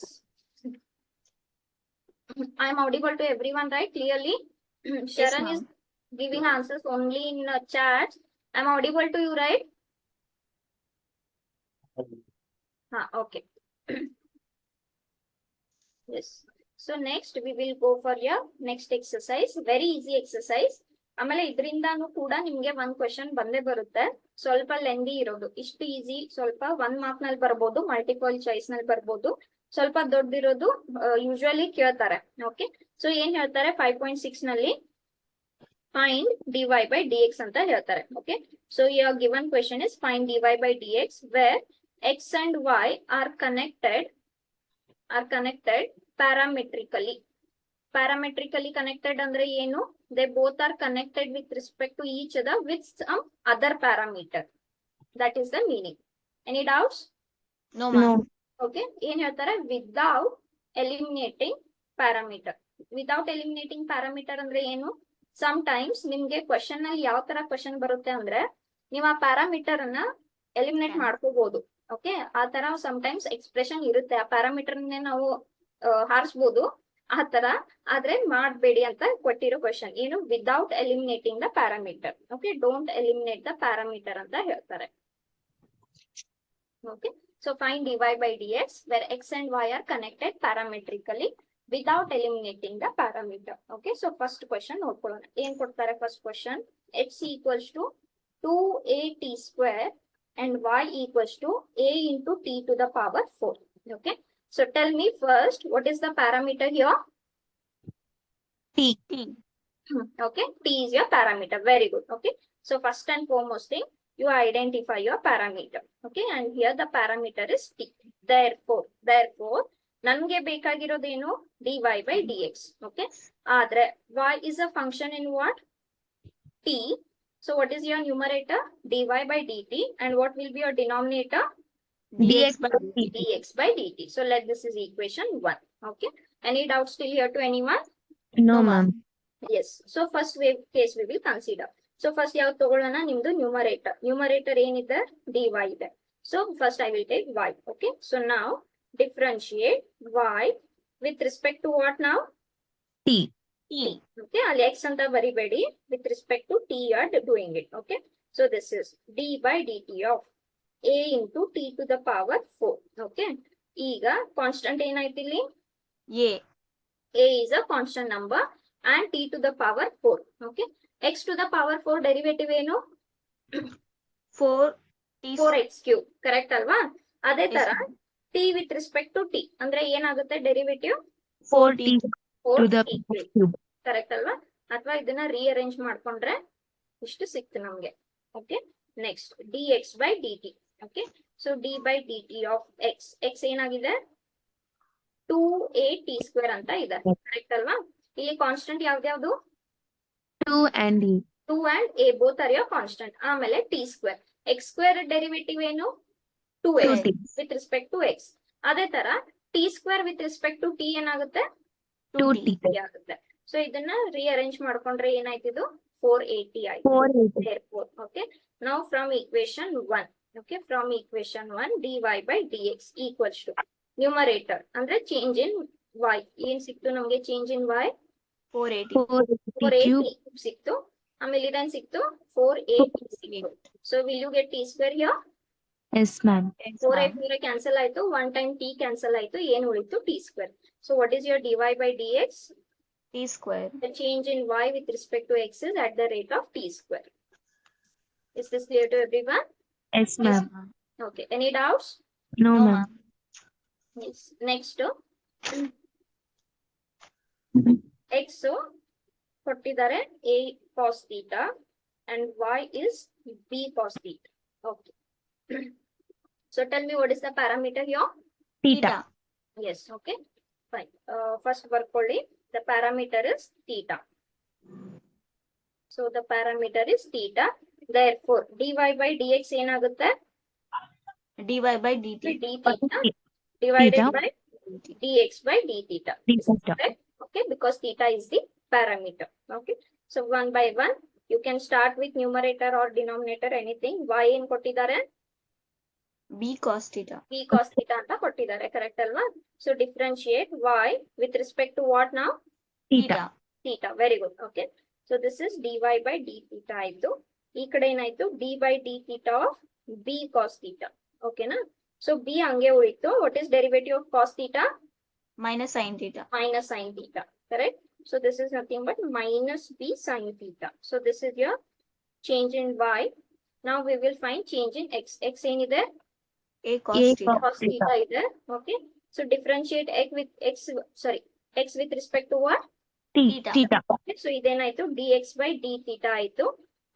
I am audible to everyone, right? Clearly? Sharon is ma'am. giving answers only in chat. I am audible to you, right? Okay. Yes. So next we will go for your next exercise. Very easy exercise. ಆಮೇಲೆ ಇದರಿಂದಾನು ಕೂಡ ನಿಮ್ಗೆ ಒಂದ್ question ಬಂದೇ ಬರುತ್ತೆ, ಸ್ವಲ್ಪ lengthy ಇರೋದು. ಇಷ್ಟು easy, ಸ್ವಲ್ಪ 1 ಮಾರ್ಕ್ ನಲ್ಲಿ ಬರ್ಬೋದು, ಮಲ್ಟಿಪಲ್ ಚಾಯ್ಸ್ ನಲ್ಲಿ ಬರ್ಬೋದು. ಸ್ವಲ್ಪ ದೊಡ್ಡದಿರೋದು ಯೂಶುವಲಿ ಕೇಳ್ತಾರೆ. ಓಕೆ, ಸೊ ಏನ್ ಹೇಳ್ತಾರೆ? 5.6 ನಲ್ಲಿ ಫೈಂಡ್ dy by dx ಅಂತ ಹೇಳ್ತಾರೆ. Okay, so your given question is find dy by dx where x and y are connected parametrically. Parametrically connected ಅಂದ್ರೆ ಏನು? They both are connected with respect to each other with some other parameter. That is the meaning. Any doubts? No, ma'am. No. Okay, ಏನ್ ಹೇಳ್ತಾರೆ? Without eliminating parameter. Without eliminating parameter ಅಂದ್ರೆ ಏನು? Sometimes ನಿಮ್ಗೆ question ಅಲ್ಲಿ ಯಾವ ತರ question ಬರುತ್ತೆ ಅಂದ್ರೆ, ನೀವು ಆ ಪ್ಯಾರಾಮೀಟರ್ ಅನ್ನ ಎಲಿಮಿನೇಟ್ ಮಾಡ್ಕೋಬಹುದು. ಓಕೆ, ಆ ತರ ಸಮಟೈಮ್ಸ್ ಎಕ್ಸ್ಪ್ರೆಷನ್ ಇರುತ್ತೆ. ಆ ಪ್ಯಾರಾಮೀಟರ್ ನಾವು ಹಾರಿಸಬಹುದು ಆ ತರ, ಆದ್ರೆ ಮಾಡಬೇಡಿ ಅಂತ ಕೊಟ್ಟಿರೋ ಕ್ವಶನ್ ಏನು? Without eliminating the parameter. Okay, don't eliminate the parameter ಅಂತ ಹೇಳ್ತಾರೆ. Okay, so find dy by dx where x and y are connected parametrically without eliminating the parameter. Okay, so first question ನೋಡ್ಕೊಳ್ಳೋಣ. ಏನ್ ಕೊಡ್ತಾರೆ? First question, x equals to 2at square and y equals to a into t to the power 4. Okay, so tell me first, what is the parameter here? T. T. Okay, t is your parameter. Very good. Okay, so first and foremost thing, you identify your parameter. Okay, and here the parameter is t. Therefore ನನ್ಗೆ ಬೇಕಾಗಿರೋದೇನು? dy by dx. Okay, ಆದ್ರೆ y is a function in what? t, So what is your numerator? Dy by dt. And what will be your denominator? dx by dt. Dx by dt. So let this is equation 1. Okay. Any doubts still here to anyone? No, No, ma'am. Yes. So first case we will consider. So first ಯಾವ್ದು ತಗೊಳ್ಳೋಣ ನಿಮ್ದು numerator. Numerator ಏನಿದೆ? dy ಇದೆ. So first I will take y. Okay. So now differentiate y with respect to what now? T. t. Okay. ಅಲ್ಲಿ x ಅಂತ ಬರಿಬೇಡಿ. With respect to t you are doing it. Okay. So this is d by dt of a into t to the power 4. Okay. ಈಗ constant ಏನಾಯ್ತು ಇಲ್ಲಿ? a A is a constant number and t to the power 4. Okay. X to the power 4 derivative ಏನು? 4 t 4x cube. Correct ಅಲ್ವಾ? ಅದೇ Yes, ತರ ma'am. t with respect to t. ಅಂದ್ರೆ ಏನಾಗುತ್ತೆ derivative? 4T 4 to the t cube. cube. Correct ಅಲ್ವಾ? ಅಥವಾ ಇದನ್ನ rearrange ಮಾಡ್ಕೊಂಡ್ರೆ ಇಷ್ಟು ಸಿಕ್ತು ನಮ್ಗೆ. Okay. Next dx by dt. Okay. So d by dt of x. X ಏನಾಗಿದೆ? 2at square ಅಂತ ಇದೆ. Correct ಅಲ್ವಾ? ಇಲ್ಲಿ ಕಾನ್ಸ್ಟೆಂಟ್ ಯಾವ್ದ್ಯಾವ್ದು? 2 and E. 2 and a both are your constant. ಆಮೇಲೆ t square. x square derivative ಏನು? 2x 2T. with respect to x. ಅದೇ ತರ t square with respect to t ಏನಾಗುತ್ತೆ? 2T. ಆಗುತ್ತೆ. ಸೊ ಇದನ್ನ rearrange ಮಾಡ್ಕೊಂಡ್ರೆ ಏನಾಯ್ತಿದು? 480 ಆಯ್ತು. 480. Therefore, okay. Now from equation 1. Okay. From equation 1 dy by dx equals to numerator ಅಂದ್ರೆ change in y. ಏನ್ ಸಿಕ್ತು ನಮ್ಗೆ change in y? 480 480 cube. 480 ಸಿಕ್ತು. ಆಮೇಲೆ ಇದನ್ ಸಿಕ್ತು 480 ಸಿಕ್ತು. So will you get t square here? Yes, ma'am. 480 cancel ಆಯ್ತು. 1 time t cancel ಆಯ್ತು. ಏನ್ ಉಳಿತು? t square. So what is your dy by dx? t square. The change in y with respect to x is at the rate of t square. Is this clear to everyone? Yes, ma'am. Okay. Any doubts? No, No, ma'am. ma'am. Yes. Next, x ಕೊಟ್ಟಿದ್ದಾರೆ a cos theta and y is b cos theta. Okay. So tell me what is the parameter here? Theta. Yes. Okay. Fine. First ಬರ್ಕೊಳ್ಳಿ. The parameter is theta. So the parameter is theta. Therefore, dy by dx ಏನಾಗುತ್ತೆ? dy by dt. d theta divided Theta. by dx by d theta. D Is this theta. correct? Okay, because theta is the parameter. Okay, so one by one, you can start with numerator or denominator, anything. Y ಏನ್ ಕೊಟ್ಟಿದ್ದಾರೆ? b cos theta. b cos theta ಅಂತ ಕೊಟ್ಟಿದ್ದಾರೆ. Correct ಅಲ್ವಾ? So differentiate y with respect to what now? Theta. Theta. Very good. Okay. So this is dy by d theta ಆಯ್ತು. ಈ ಕಡೆ ಏನಾಯ್ತು? d by d theta of b cos theta. Okay na? So b ಹಂಗೆ ಉಳಿತು. What is derivative of cos theta? minus sin theta. Minus sin theta. Correct? So this is nothing but minus b sin theta. So this is your change in y. Now we will find change in x. X ಏನಿದೆ? a cos A theta. Cos theta ಇದೆ. Okay. So differentiate x with respect to what? Theta. Theta. Okay. So ಇದೇನಾಯ್ತು? dx by d theta ಆಯ್ತು.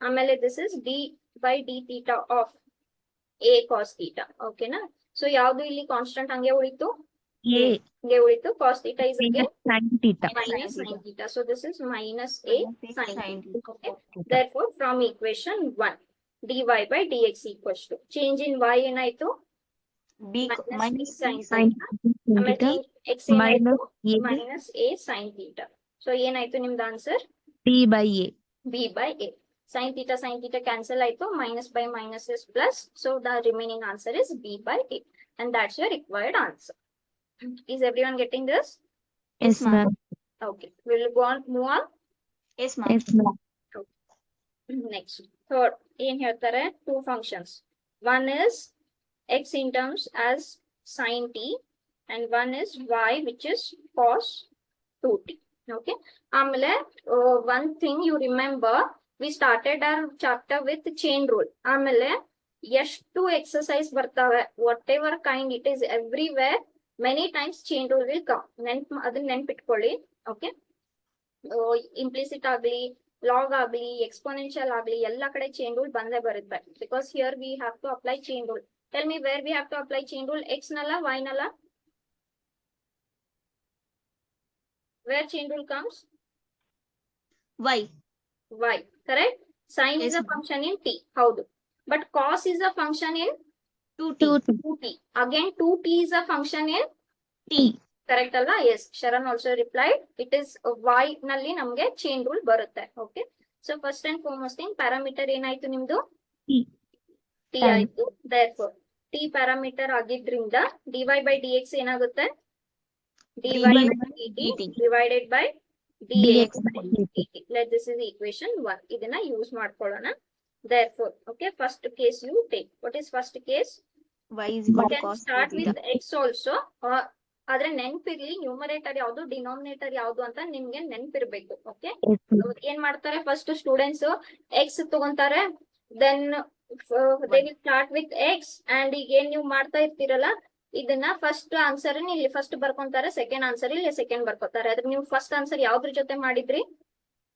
ಆಮೇಲೆ this is d by d theta of a cos theta. Okay na? So ಯಾವ್ದು ಇಲ್ಲಿ constant ಹಂಗೆ ಉಳಿತು? A. ಹಂಗೆ ಉಳಿತು. Cos theta is again Sin theta. minus sin theta. So this is minus a sin sin theta. Okay. Therefore, from equation 1, dy by dx equals to change in y ಏನಾಯ್ತು? b minus b sin Sin theta. ಆಮೇಲೆ theta. change x ಏನಾಯ್ತು? Minus A. minus a sin theta. So ಏನಾಯ್ತು ನಿಮ್ದು answer? T by A. b by a. Sin theta cancel ಆಯ್ತು. Minus by minus is plus. So the remaining answer is b by a. And that's your required answer. Is everyone getting this? Yes, ma'am. Okay. We'll go on, move on. yes ma'am. Yes, ma'am. Next. Third, in here, two functions. One is x in terms as sin t, and one is y, which is cos 2t. Okay. Amale, one thing you remember, we started our chapter with chain rule. Amale, ಎಷ್ಟು exercise ಬರ್ತವೆ, whatever kind it is, everywhere, many times chain rule will come. ಅದನ್ನ ನೆನ್ಪಿಟ್ಕೊಳ್ಳಿ. Okay. Implicit ಆಗಲಿ, log ಆಗಲಿ, exponential ಆಗಲಿ, ಎಲ್ಲ ಕಡೆ chain rule ಬಂದೇ ಬರುತ್ತೆ. Because here we have to apply chain rule. Tell me where we have to apply chain rule? X nala, y nala? Where chain rule comes? y. Y, correct? Sine is Yes, a ma'am. function in t. ಹೌದು. But cos is a function in 2t. 2t. Again 2t is a function in T. correct ಅಲ್ವಾ? Yes, Sharan also replied. It is y ನಲ್ಲಿ ನಮ್ಗೆ chain rule ಬರುತ್ತೆ. Okay. So first and foremost thing, parameter ಏನಾಯ್ತು ನಿಮ್ದು? T. t Time. ಆಯ್ತು. Therefore, t parameter ಆಗಿದ್ರಿಂದ dy by dx ಏನಾಗುತ್ತೆ? dy by dt divided by dx dx by by dt. dt. Let this is equation 1. ಇದನ್ನ use ಮಾಡ್ಕೊಳ್ಳೋಣ. Therefore, okay, first case you take. What is first case? Y is You equal to can cos start 2 with theta. x also. ಆದ್ರೆ ನೆನ್ಪಿರ್ಲಿ numerator ಯಾವ್ದು denominator ಯಾವ್ದು ಅಂತ ನಿಮ್ಗೆ ನೆನ್ಪಿರ್ಬೇಕು. Okay, Yes, ma'am. ಏನ್ ಮಾಡ್ತಾರೆ first students X ತಗೊಂತಾರೆ, then they will start with X and ಈಗ ಏನ್ ನೀವು ಮಾಡ್ತಾ ಇರ್ತೀರಲ್ಲ ಇದನ್ನ ಫಸ್ಟ್ ಆನ್ಸರ್ ಇಲ್ಲಿ ಫಸ್ಟ್ ಬರ್ಕೊಂತಾರೆ, ಸೆಕೆಂಡ್ ಆನ್ಸರ್ ಇಲ್ಲಿ ಸೆಕೆಂಡ್ ಬರ್ಕೋತಾರೆ. ಅದ್ರ ನೀವು ಫಸ್ಟ್ ಆನ್ಸರ್ ಯಾವ್ದ್ರ ಜೊತೆ ಮಾಡಿದ್ರಿ?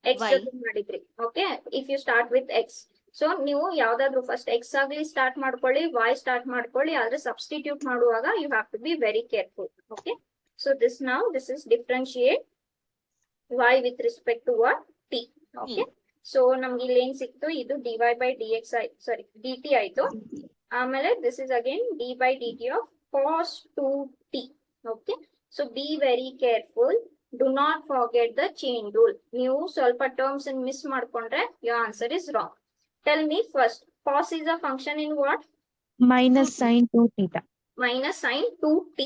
X Y. ಜೊತೆ ಮಾಡಿದ್ರಿ. Okay, if you start with X, so ನೀವು ಯಾವ್ದಾದ್ರು ಫಸ್ಟ್ ಎಕ್ಸ್ ಆಗ್ಲಿ ಸ್ಟಾರ್ಟ್ ಮಾಡ್ಕೊಳ್ಳಿ, ವೈ ಸ್ಟಾರ್ಟ್ ಮಾಡ್ಕೊಳ್ಳಿ, ಆದ್ರೆ ಸಬ್ಸ್ಟಿಟ್ಯೂಟ್ ಮಾಡುವಾಗ you have to be very careful. Okay, so this now this is differentiate y with respect to what? t. Okay, so ನಮ್ಗೆ ಇಲ್ಲಿ ಏನ್ ಸಿಕ್ತು? ಇದು dy by dx ಆಯ್ತು, ಸಾರಿ dt ಆಯ್ತು. ಆಮೇಲೆ this is again d by dt of cos 2t. Okay, so be very careful. Do not forget the chain rule. ನೀವು ಸ್ವಲ್ಪ ಟರ್ಮ್ಸ್ ಮಿಸ್ ಮಾಡ್ಕೊಂಡ್ರೆ your answer is wrong. Tell me first, cos is a function in what? Minus sine 2 theta. Minus sine 2t.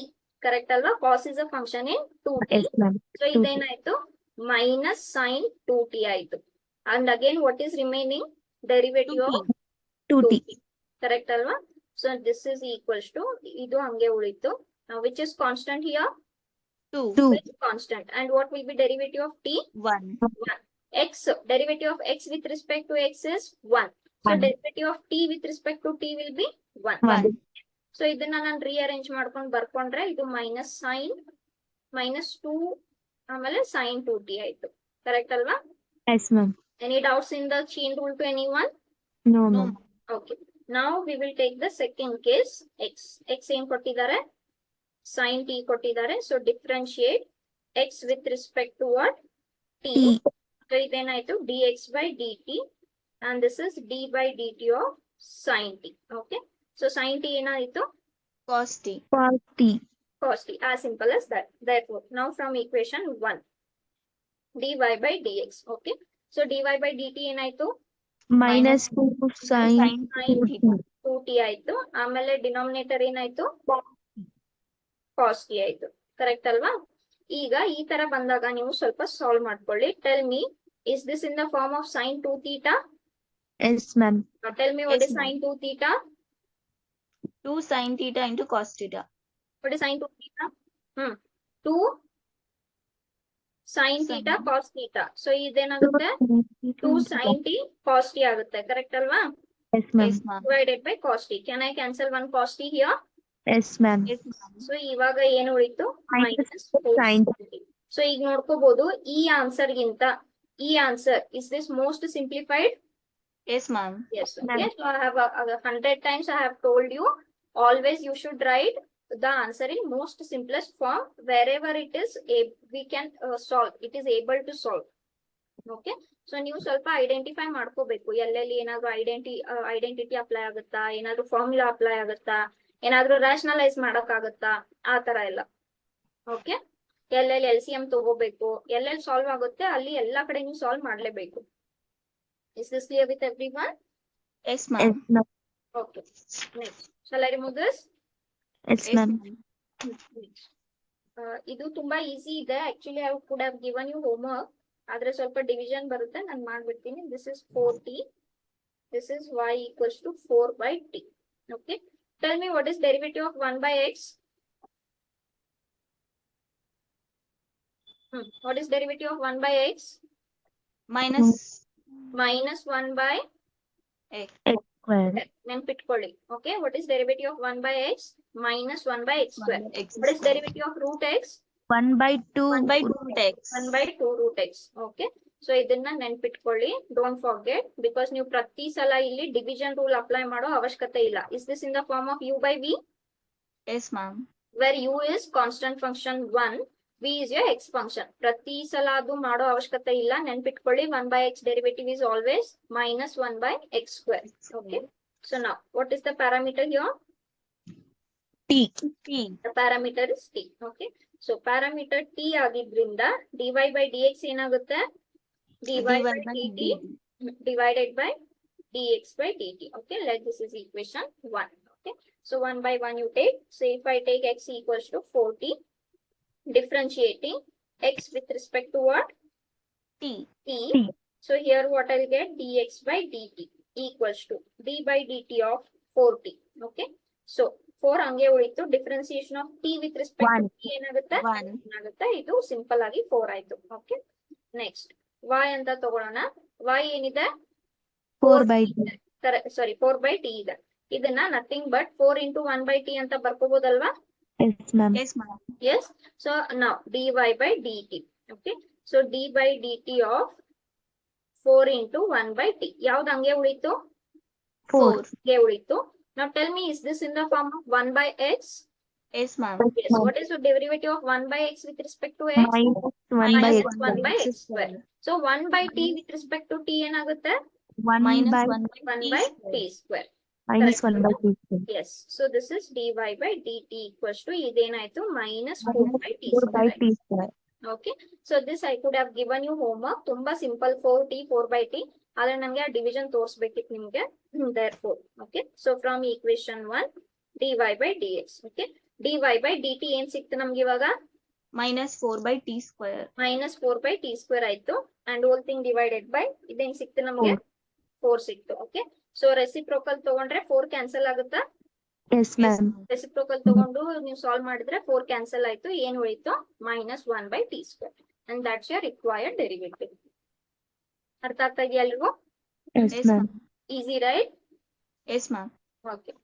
Correct ಅಲ್ವಾ? Cos is a function in 2t. Yes, ma'am. So ಇದೇನಾಯ್ತು? Minus sine 2t ಆಯ್ತು. And again what is remaining? Derivative of 2t. correct ಅಲ್ವಾ? So this is equals to ಇದು ಹಂಗೆ ಉಳಿತು. Now which is constant here? 2. 2. Which constant? And what will be derivative of t? 1. X. Derivative of x with respect to x is 1. So 1. derivative of t with respect to t will be 1. 1. So ಇದನ್ನ ನಾನು rearrange ಮಾಡ್ಕೊಂಡು ಬರ್ಕೊಂಡ್ರೆ ಇದು minus sign minus 2 ಆಮೇಲೆ sign 2t ಆಯ್ತು. Correct ಅಲ್ವಾ? Yes, ma'am. Any doubts in the chain rule to any one? No, No. ma'am. Okay, ನಾವು we will take the second case. X X ಏನ್ ಕೊಟ್ಟಿದ್ದಾರೆ? ಸೈನ್ ಟಿ ಕೊಟ್ಟಿದ್ದಾರೆ. So differentiate X with respect to what? T. T. So ಇದೇನಾಯ್ತು? D X by D T and this is D by D T of sine T. Okay, so sine T ಏನಾಯ್ತು? Cos t. Cos t. Cos t, as simple as that. Therefore, now from equation 1, dy by dx. Okay, so dy by dt ಏನಾಯ್ತು? Minus 2 sine Sine 2t. 2t ಆಯ್ತು. ಆಮೇಲೆ denominator ಏನಾಯ್ತು? cos t ಆಯ್ತು. Correct ಅಲ್ವಾ? ಈಗ ಈ ತರ ಬಂದಾಗ ನೀವು ಸ್ವಲ್ಪ ಸಾಲ್ವ್ ಮಾಡ್ಕೊಳ್ಳಿ. Tell me, is this in the form of sine 2 theta? Yes, ma'am. Tell me what Yes, is ma'am. sin 2 theta? 2 sin theta into cos theta. What is sin 2 theta? 2 sin theta Sin. cos theta. So ಇದೇನಾಗುತ್ತೆ? 2 sin t cos t ಆಗುತ್ತೆ. Correct ಅಲ್ವಾ? Yes, ma'am. Yes, ma'am. Divided by cos t. Can I cancel one cos t here? Yes, ma'am. Yes, ma'am. So ಇವಾಗ ಏನು ಉಳಿತು? Minus minus sin. So ಈಗ ನೋಡ್ಕೋಬಹುದು ಈ answer ಗಿಂತ ಈ answer is this most simplified? Yes, ma'am. Yes. Ma'am. Okay. So I have 100 times I have told you, always you should write the answer in most simplest form wherever it is we can solve. It is able to solve. Okay. So ನೀವು ಸ್ವಲ್ಪ identify ಮಾಡ್ಕೋಬೇಕು, ಎಲ್ಲೆಲ್ಲಿ ಏನಾದ್ರು identity apply ಆಗುತ್ತಾ, ಏನಾದ್ರು formula apply ಆಗುತ್ತಾ, ಏನಾದ್ರು rationalise ಮಾಡಕ್ ಆಗುತ್ತಾ, ಆ ತರ ಎಲ್ಲ. ಓಕೆ, ಎಲ್ಲೆಲ್ಲಿ LCM ತಗೋಬೇಕು, ಎಲ್ಲೆಲ್ಲಿ ಸಾಲ್ವ್ ಆಗುತ್ತೆ ಅಲ್ಲಿ ಎಲ್ಲಾ ಕಡೆ ನೀವು ಸಾಲ್ವ್ ಮಾಡ್ಲೇಬೇಕು. Is this clear with everyone? Yes, Yes, ma'am. ma'am. Okay. Next. Shall I remove this? Yes, Yes, ma'am. ma'am. ಇದು ತುಂಬಾ ಈಸಿ ಇದೆ. Actually I could have given you homework, ಆದ್ರೆ ಸ್ವಲ್ಪ ಡಿವಿಷನ್ ಬರುತ್ತೆ, ನಾನು ಮಾಡ್ಬಿಡ್ತೀನಿ. This is 4t, this is y equals to 4 by t. Okay, tell me what is derivative of 1 by x? What is derivative of 1 by x? Minus Minus 1 by x. Square. ನೆನ್ಪಿಟ್ಕೊಳ್ಳಿ. Okay, what is derivative of 1 by x? Minus 1 by x 1 square. by x. What is derivative of root x? 1 by 2. 1 by 2 x. 1 by 2 root x. Okay, so ಇದನ್ನ ನೆನ್ಪಿಟ್ಕೊಳ್ಳಿ. Don't forget, because ನೀವು ಪ್ರತಿ ಸಲ ಇಲ್ಲಿ division rule apply ಮಾಡೋ ಅವಶ್ಯಕತೆ ಇಲ್ಲ. Is this in the form of u by v, Yes, ma'am. where u is constant function 1 v is your x function. ಪ್ರತಿ ಸಲ ಅದು ಮಾಡೋ ಅವಶ್ಯಕತೆ ಇಲ್ಲ, ನೆನ್ಪಿಟ್ಕೊಳ್ಳಿ. 1/x derivative is always minus 1/x square. Okay. So now, what is the parameter here? T. T. The parameter is t. Okay. So parameter t ಆಗಿದ್ರಿಂದ dy by dx ಏನಾಗುತ್ತೆ? dy by dt divided by dx by dt. Okay. Let this is equation 1. Okay. So 1 by 1 you take. So if I take x equals to 4t, differentiating x with respect to what? T. T. T. So here what I'll get? Dx by dt equals to d by dt of 4t. Okay. So 4 ಹಂಗೆ ಉಳಿತು. Differentiation of t with respect to t ಏನಾಗುತ್ತೆ? 1. ಏನಾಗುತ್ತೆ? ಇದು simple ಆಗಿ 4 ಆಯ್ತು. Okay. Next y ಅಂತ ತಗೊಳ್ಳೋಣ. y ಏನಿದೆ? 4/t. ಸಾರಿ 4/t ಇದೆ. ಇದನ್ನ ನಥಿಂಗ್ ಬಟ್ 4 into 1/t ಅಂತ ಬರ್ಕೋಬಹುದಲ್ವಾ? Yes, ma'am. Yes, ma'am. Yes. So now dy by dt. Okay. So d by dt of 4 into 1/t. ಯಾವ್ದು ಹಂಗೆ ಉಳಿತು? 4. ಹಂಗೆ ಉಳಿತು. Now tell me, is this in the form of 1/x? Yes, ma'am. Yes. What is the derivative of 1/x with respect to x? Minus Minus 1/x. 1/x square. So 1/t with respect to t ಏನಾಗುತ್ತೆ? 1 Minus by 1/t square. minus correct. 1/t. Yes. So this is dy by dt equals to ಇದೇನಾಯ್ತು? minus 4/t 4/t square. square. Okay. So this I could have given you homework. ತುಂಬಾ simple 4t 4/t. ಆದ್ರೆ ನಂಗೆ ಆ division ತೋರಿಸ್ಬೇಕಿತ್ತು ನಿಮ್ಗೆ. Therefore, okay. So from equation 1, dy by dx. Okay. dy by dt ಏನ್ ಸಿಕ್ತು ನಮ್ಗೆ ಇವಾಗ? Minus 4/t square. minus 4/t square ಆಯ್ತು. And whole thing divided by ಇದೇನ್ ಸಿಕ್ತು ನಮ್ಗೆ? 4 ಸಿಕ್ತು. Okay. So reciprocal ತಗೊಂಡ್ರೆ 4 ಕ್ಯಾನ್ಸಲ್ ಆಗುತ್ತಾ? Yes, ma'am. ರೆಸಿಪ್ರೋಕಲ್ ತಗೊಂಡು ನೀವು ಸಾಲ್ವ್ ಮಾಡಿದ್ರೆ 4 ಕ್ಯಾನ್ಸಲ್ ಆಯ್ತು. ಏನ್ ಉಳಿತು? minus 1/t square. And that's your required derivative. ಅರ್ಥ ಆಗ್ತಾ ಇದೆಯಾ ಎಲ್ರಿಗೂ? Yes, Yes, ma'am. ma'am. Easy, right? Yes, ma'am. Okay.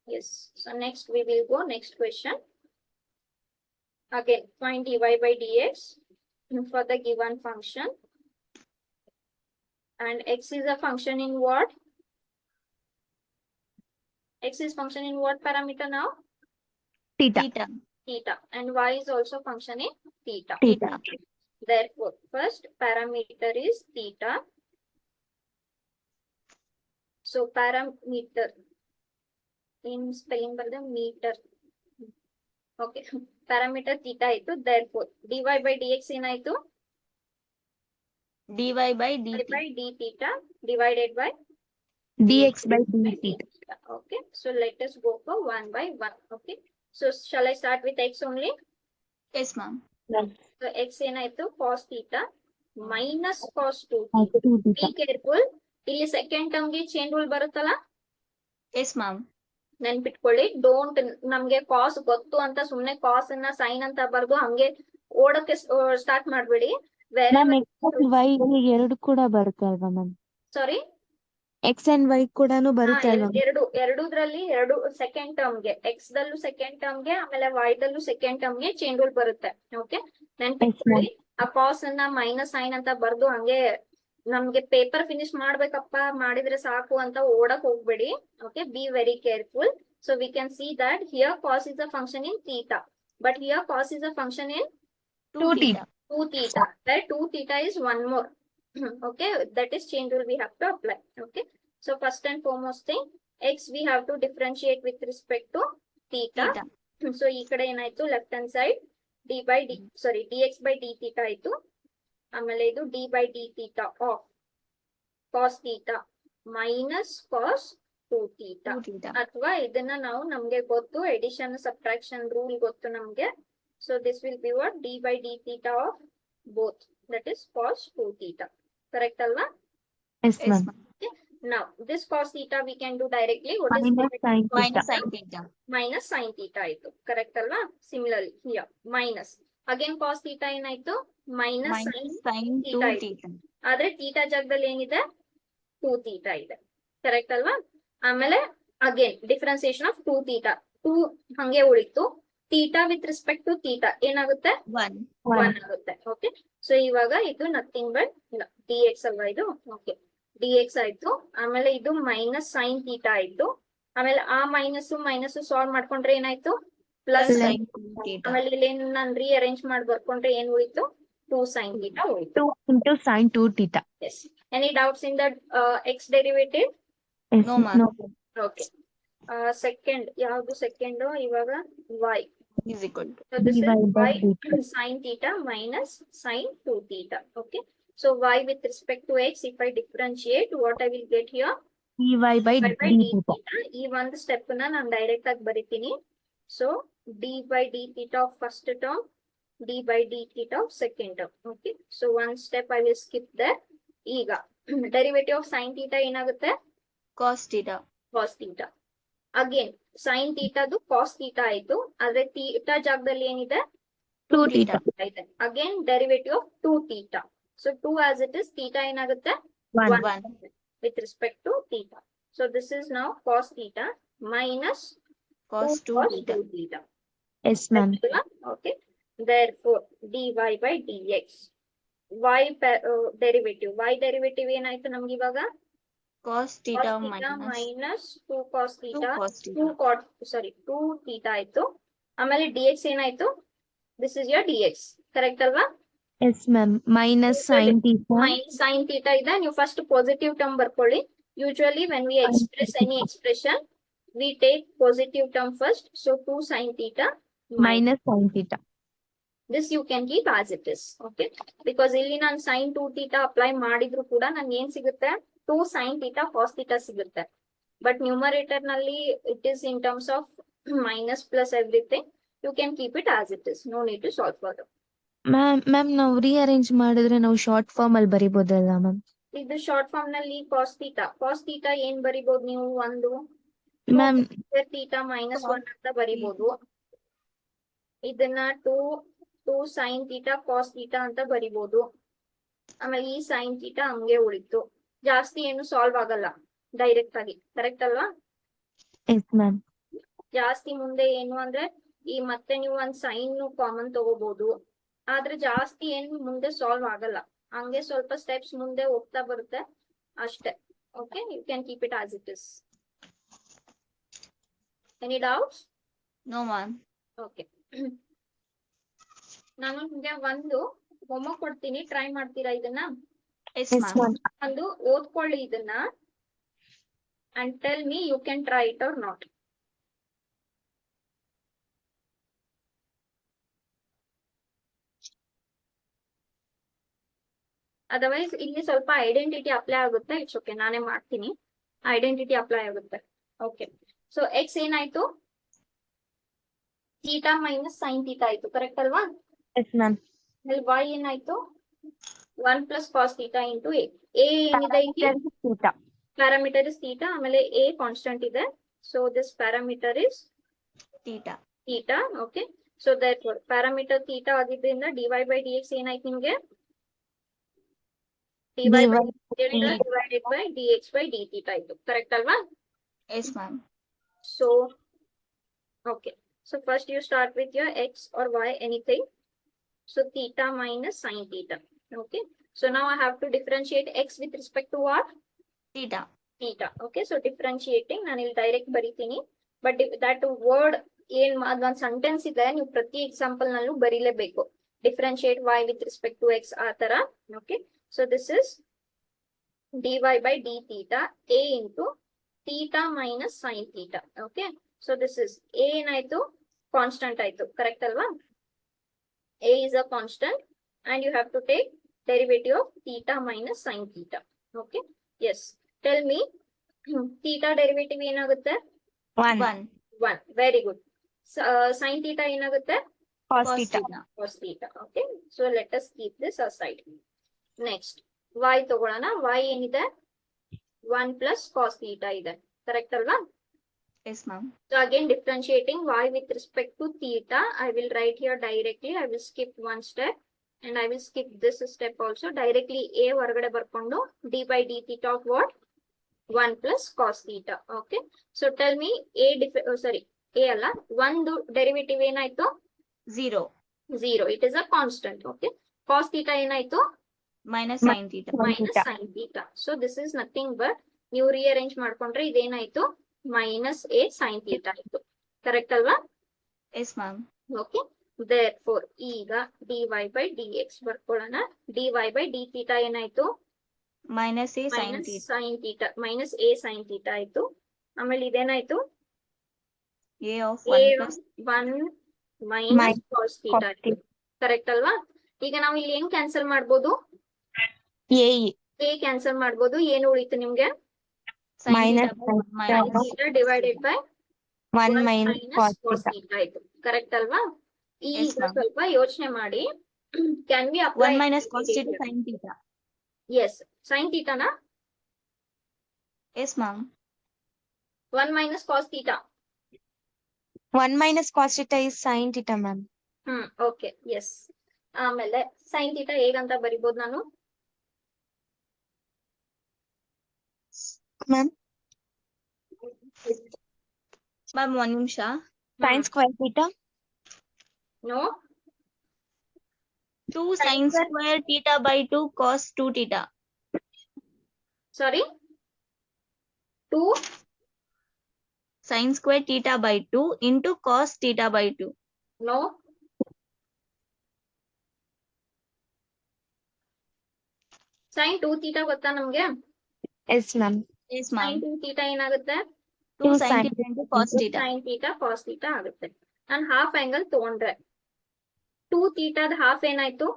Yes. So next we will go next question. Again, find dy by dx for the given function. And x is a function in what? X is function in what parameter now? Theta. Theta. Theta. And y is also function in theta. Theta. Therefore, first parameter is theta. So parameter in spelling by the meter. Okay. Parameter theta ಆಯ್ತು. Therefore, dy by dx ಏನಾಯ್ತು? dy by By dt. d theta divided by dx by d dt. theta. Okay. So let us go for 1 by 1. Okay. So shall I start with x only? Yes, ma'am. So x ಏನಾಯ್ತು? cos theta minus cos 2t. 2 Be theta. careful. ಇಲ್ಲಿ second term ಗೆ change rule ಬರುತ್ತಲ್ಲ, Yes, ma'am. ನೆನ್ಪಿಟ್ಕೊಳ್ಳಿ. Don't ನಮ್ಗೆ ಕಾಸ್ ಗೊತ್ತು ಅಂತ ಸುಮ್ನೆ ಕಾಸ್ ಅನ್ನ ಸೈನ್ ಅಂತ ಬರ್ದು ಹಂಗೆ ಓಡಕ್ಕೆ ಸ್ಟಾರ್ಟ್ ಮಾಡ್ಬೇಡಿ. ಬೇರೆ Ma'am, x and y ಎರಡು ಕೂಡ ಬರುತ್ತೆ ಅಲ್ವಾ ma'am? Sorry x and y ಕೂಡಾನು ಬರುತ್ತೆ ಅಲ್ವಾ? ಎರಡೂದ್ರಲ್ಲಿ ಎರಡು ಸೆಕೆಂಡ್ ಟರ್ಮ್ ಗೆ, ಎಕ್ಸ್ ದಲ್ಲೂ ಸೆಕೆಂಡ್ ಟರ್ಮ್ ಗೆ ಆಮೇಲೆ ವೈ ದಲ್ಲೂ ಸೆಕೆಂಡ್ ಟರ್ಮ್ ಗೆ ಚೇಂಜ್ ರೂಲ್ ಬರುತ್ತೆ. ಓಕೆ. ನೆನ್ಪಿಟ್ಕೊಳ್ಳಿ. ಆ ಕಾಸ್ ಅನ್ನ ಮೈನಸ್ ಸೈನ್ ಅಂತ ಬರ್ದು ಹಂಗೆ ನಮ್ಗೆ ಪೇಪರ್ ಫಿನಿಶ್ ಮಾಡ್ಬೇಕಪ್ಪ ಮಾಡಿದ್ರೆ ಸಾಕು ಅಂತ ಓಡಕ್ ಹೋಗ್ಬೇಡಿ. Okay. Be very careful. So we can see that here cos is a function in theta, but here cos is a function in 2 theta. 2 theta. That 2 theta is one more. Okay. That is change rule we have to apply. Okay. So first and foremost thing, x we have to differentiate with respect to theta. Theta. So ಈ ಕಡೆ ಏನಾಯ್ತು? Left hand side dx by d theta ಆಯ್ತು. ಆಮೇಲೆ ಇದು d by d theta of cos theta minus cos 2 theta. 2 theta. ಅಥವಾ ಇದನ್ನ ನಾವು ನಮ್ಗೆ ಗೊತ್ತು ಎಡಿಷನ್ ಸಬ್ಟ್ರಾಕ್ಷನ್ ರೂಲ್ ಗೊತ್ತು ನಮ್ಗೆ. So this will be what? d by d theta of both, that is cos 2 theta. Correct alva? Yes, Yes, ma'am. ma'am. Now this cos theta we can do directly. What is Minus sin theta. Minus sin theta. minus sin theta ಆಯ್ತು. Correct alva? Similarly here minus again cos theta ಏನಾಯ್ತು? minus sin Minus sin 2 theta ಆಯ್ತು. theta. ಆದ್ರೆ theta ಜಾಗದಲ್ಲಿ ಏನಿದೆ? 2 theta ಇದೆ. Correct alva? ಆಮೇಲೆ again differentiation of 2 theta. 2 ಹಂಗೆ ಉಳಿತು. theta with respect to theta ಏನಾಗುತ್ತೆ? 1. 1 ಆಗುತ್ತೆ. ಓಕೆ. ಸೊ ಇವಾಗ ಇದು ನಥಿಂಗ್ ಬಟ್ dx ಅಲ್ವಾ ಇದು? ಓಕೆ. dx ಆಯ್ತು. ಆಮೇಲೆ ಇದು ಮೈನಸ್ ಸೈನ್ ಥೀಟಾ ಆಯ್ತು. ಆಮೇಲೆ ಆ ಮೈನಸ್ ಸಾಲ್ವ್ ಮಾಡ್ಕೊಂಡ್ರೆ ಏನಾಯ್ತು? Plus plus Plus sin theta. ಆಮೇಲೆ ಇಲ್ಲಿ ನಾನು ರೀಅರೇಂಜ್ ಮಾಡಿ ಬರ್ಕೊಂಡ್ರೆ ಏನ್ ಉಳಿತು 2 sin theta ಉಳಿತು. 2 into sin 2 theta. Yes. Any doubts in the x derivative? Yes, No, ma'am. no. Okay. Second, ಯಾವ್ದು second ಇವಾಗ y. Is equal to So this is dy by y dt. sin theta minus sin 2 theta. Okay. So y with respect to x, if I differentiate, what I will get here? dy by by d d theta. theta. ಈ ಒಂದು step ನಾನು direct ಆಗಿ ಬರಿತೀನಿ. So d by d theta of first term, d by d theta of second term. Okay. So one step I will skip there. ಈಗ derivative of sin theta ಏನಾಗುತ್ತೆ? cos theta. cos theta. Again sin thetaದು cos theta ಆಯ್ತು. ಆದ್ರೆ theta ಜಾಗದಲ್ಲಿ ಏನಿದೆ? 2 theta. ಇದೆ. Again derivative of 2 theta. So 2 as it is, theta ಏನಾಗುತ್ತೆ? 1. 1 with respect to theta. So this is now cos theta minus cos 2 2 cos theta. 2 theta. Yes, ma'am. Okay. Therefore, dy by dx. Y derivative. Y derivative ಏನಾಯ್ತು ನಮ್ಗೆ ಇವಾಗ? Cos cos theta theta minus minus 2 cos 2 theta. cos 2 theta. cot, sorry, 2 theta ಆಯ್ತು. ಆಮೇಲೆ dx ಏನಾಯ್ತು? This is your dx. Correct ಅಲ್ವಾ? Yes, ma'am. Minus sin theta. Minus sin theta ಇದೆ. ನೀವು first positive term ಬರ್ಕೊಳ್ಳಿ. Usually when we express any expression, we take positive term first. So 2 sin theta minus. Minus sin theta. This you can keep as it is. Okay. Because ಇಲ್ಲಿ ನಾನು sin 2 theta apply ಮಾಡಿದ್ರು ಕೂಡ ನನ್ಗೆ ಏನ್ ಸಿಗುತ್ತೆ? 2 sin theta cos theta ಸಿಗುತ್ತೆ. But numerator ನಲ್ಲಿ it is in terms of minus plus everything. You can keep it as it is. No need to solve further. Ma'am ನಾವು ರೀಅರೇಂಜ್ ಮಾಡಿದ್ರೆ ನಾವು ಶಾರ್ಟ್ ಫಾರ್ಮ್ ಅಲ್ಲಿ ಬರಿಬೋದಲ್ಲ ಮ್ಯಾಮ್? ಇದು short form ನಲ್ಲಿ cos theta. cos theta ಏನ್ ಬರಿಬಹುದು ನೀವು? ಒಂದು ma'am theta minus 1 ಅಂತ ಬರಿಬಹುದು. ಇದನ್ನ 2 sin theta cos theta ಅಂತ ಬರಿಬಹುದು. ಆಮೇಲೆ ಈ sin theta ಹಂಗೆ ಉಳಿತು. ಜಾಸ್ತಿ ಏನು ಸಾಲ್ವ್ ಆಗಲ್ಲ ಡೈರೆಕ್ಟ್ ಆಗಿ. ಕರೆಕ್ಟ್ ಅಲ್ವಾ? Yes ma'am. ಜಾಸ್ತಿ ಮುಂದೆ ಏನು ಅಂದ್ರೆ ಈ ಮತ್ತೆ ನೀವು ಒಂದ್ ಸೈನ್ ಕಾಮನ್ ತಗೋಬಹುದು. ಆದ್ರೆ ಜಾಸ್ತಿ ಏನು ಮುಂದೆ ಸಾಲ್ವ್ ಆಗಲ್ಲ. ಹಂಗೆ ಸ್ವಲ್ಪ ಸ್ಟೆಪ್ಸ್ ಮುಂದೆ ಹೋಗ್ತಾ ಬರುತ್ತೆ ಅಷ್ಟೇ. Okay, you can keep it as it is. Any doubts? No, ma'am. Okay. ನಾನು ನಿಮ್ಗೆ ಒಂದು ಹೋಮ್ವರ್ಕ್ ಕೊಡ್ತೀನಿ, ಟ್ರೈ ಮಾಡ್ತೀರಾ ಇದನ್ನ? Yes, yes ma'am. ಮ್ಯಾಮ್. ಒಂದು ಓದ್ಕೊಳ್ಳಿ ಇದನ್ನ and tell me you can try it or not. Otherwise ಇಲ್ಲಿ ಸ್ವಲ್ಪ ಐಡೆಂಟಿಟಿ ಅಪ್ಲೈ ಆಗುತ್ತೆ. ಇಟ್ಸ್ ಓಕೆ, ನಾನೇ ಮಾಡ್ತೀನಿ. ಐಡೆಂಟಿಟಿ ಅಪ್ಲೈ ಆಗುತ್ತೆ. ಓಕೆ. ಸೊ ಎಕ್ಸ್ ಏನಾಯ್ತು? ಥೀಟಾ ಮೈನಸ್ ಸೈನ್ ಥೀಟಾ ಆಯ್ತು. ಕರೆಕ್ಟ್ ಅಲ್ವಾ? Yes ma'am. ಅಲ್ಲಿ y ಏನಾಯ್ತು? 1 plus cos theta into a. A ಏನಿದೆ ಇಲ್ಲಿ? ಥೀಟಾ. Parameter is theta. ಆಮೇಲೆ ಎ ಕಾನ್ಸ್ಟೆಂಟ್ ಇದೆ. So this parameter is Theta. Theta. Okay. So that parameter theta ಆಗಿದ್ದರಿಂದ dy by dx ಏನಾಯ್ತು ನಿಮ್ಗೆ? dy by divided by dx by d theta ಆಯ್ತು. Correct ಅಲ್ವಾ? Yes, ma'am. So, okay. So first you start with your x or y, anything. So theta minus sin theta. Okay. So now I have to differentiate x with respect to what? Theta. Theta. Okay. So differentiating, ನಾನು ಇಲ್ಲಿ direct ಬರೀತೀನಿ. But that word ಏನ್ ಅದೊಂದು sentence ಇದೆ, ನೀವು ಪ್ರತಿ example ನಲ್ಲೂ ಬರೀಲೇಬೇಕು. Differentiate y with respect to x ಆ ತರ. Okay. So this is dy by d theta a into theta minus sin theta. Okay. So this is a ಏನಾಯ್ತು? ಕಾನ್ಸ್ಟೆಂಟ್ ಆಯ್ತು. ಕರೆಕ್ಟ್ ಅಲ್ವಾ? a is a constant and you have to take derivative of theta minus sin theta. Okay. Yes. Tell me theta derivative ಏನಾಗುತ್ತೆ? 1. 1 Very good. Sin theta ಏನಾಗುತ್ತೆ? Cos cos theta. theta. Cos theta. Okay. So let us keep this aside. Next y ತಗೊಳ್ಳೋಣ. y ಏನಿದೆ? 1 plus cos theta ಇದೆ. Correct ಅಲ್ವಾ? Yes, ma'am. So again differentiating y with respect to theta, I will write here directly. I will skip one step and I will skip this step also. Directly a ಹೊರಗಡೆ ಬರ್ಕೊಂಡು d by d theta of what? 1 plus cos theta. Okay. So tell me a ಅಲ್ಲ, ಒಂದು derivative ಏನಾಯ್ತು? 0 0. It is a constant. Okay. Cos theta ಏನಾಯ್ತು? minus sin theta. Minus sin theta. So this is nothing but ನೀವು rearrange ಮಾಡ್ಕೊಂಡ್ರೆ ಇದೇನಾಯ್ತು? minus a sin theta ಆಯ್ತು. Correct ಅಲ್ವಾ? Yes, ma'am. Okay therefore ಈಗ dy ಬೈ dx ಬರ್ಕೊಳ್ಳೋಣ. dy by d theta ಏನಾಯ್ತು? Minus a sin minus theta. Sine theta minus a sine theta ಆಯ್ತು. ಆಮೇಲೆ ಇದೇನಾಯ್ತು? A of a 1 plus one minus cos theta cos ಆಯ್ತು. Correct ಅಲ್ವಾ? ಈಗ ನಾವು ಇಲ್ಲಿ ಏನ್ ಕ್ಯಾನ್ಸಲ್ ಮಾಡ್ಬೋದು? A ಎ ಕ್ಯಾನ್ಸಲ್ ಮಾಡ್ಬೋದು. ಏನು ಉಳಿತು ನಿಮ್ಗೆ? sin minus theta by 1 sin minus theta. Theta divided by 1 minus cos cos theta. Theta ಆಯ್ತು. ಕರೆಕ್ಟ್ ಅಲ್ವಾ? Yes, ಈಗ ma'am. ಸ್ವಲ್ಪ ಯೋಚನೆ ಮಾಡಿ. Can we apply 1 minus cos theta sin theta. As sine ಥೀಟಾನಾ? Yes, ma'am. 1 minus cos theta. 1 minus cos theta is sin theta, ma'am. Okay yes. ಆಮೇಲೆ sine theta ಹೇಗಂತ ಬರಿಬೋದು ನಾನು? Ma'am, Ma'am, 1 ನಿಮಿಷ. sin square theta. No 2 sin square theta by 2 cos 2 theta. Sorry 2 Sin square theta by 2 into cos theta by 2. No sine 2 theta ಗೊತ್ತಾ ನಮ್ಗೆ? Yes, ma'am. Yes, sign ma'am. 2 theta ಏನಾಗುತ್ತೆ? 2 2 sin sin theta into cos theta. Sine theta cos theta ಆಗುತ್ತೆ. ನಾನು half angle ತಗೊಂಡ್ರೆ 2 ಥೀಟಾದ half ಏನಾಯ್ತು?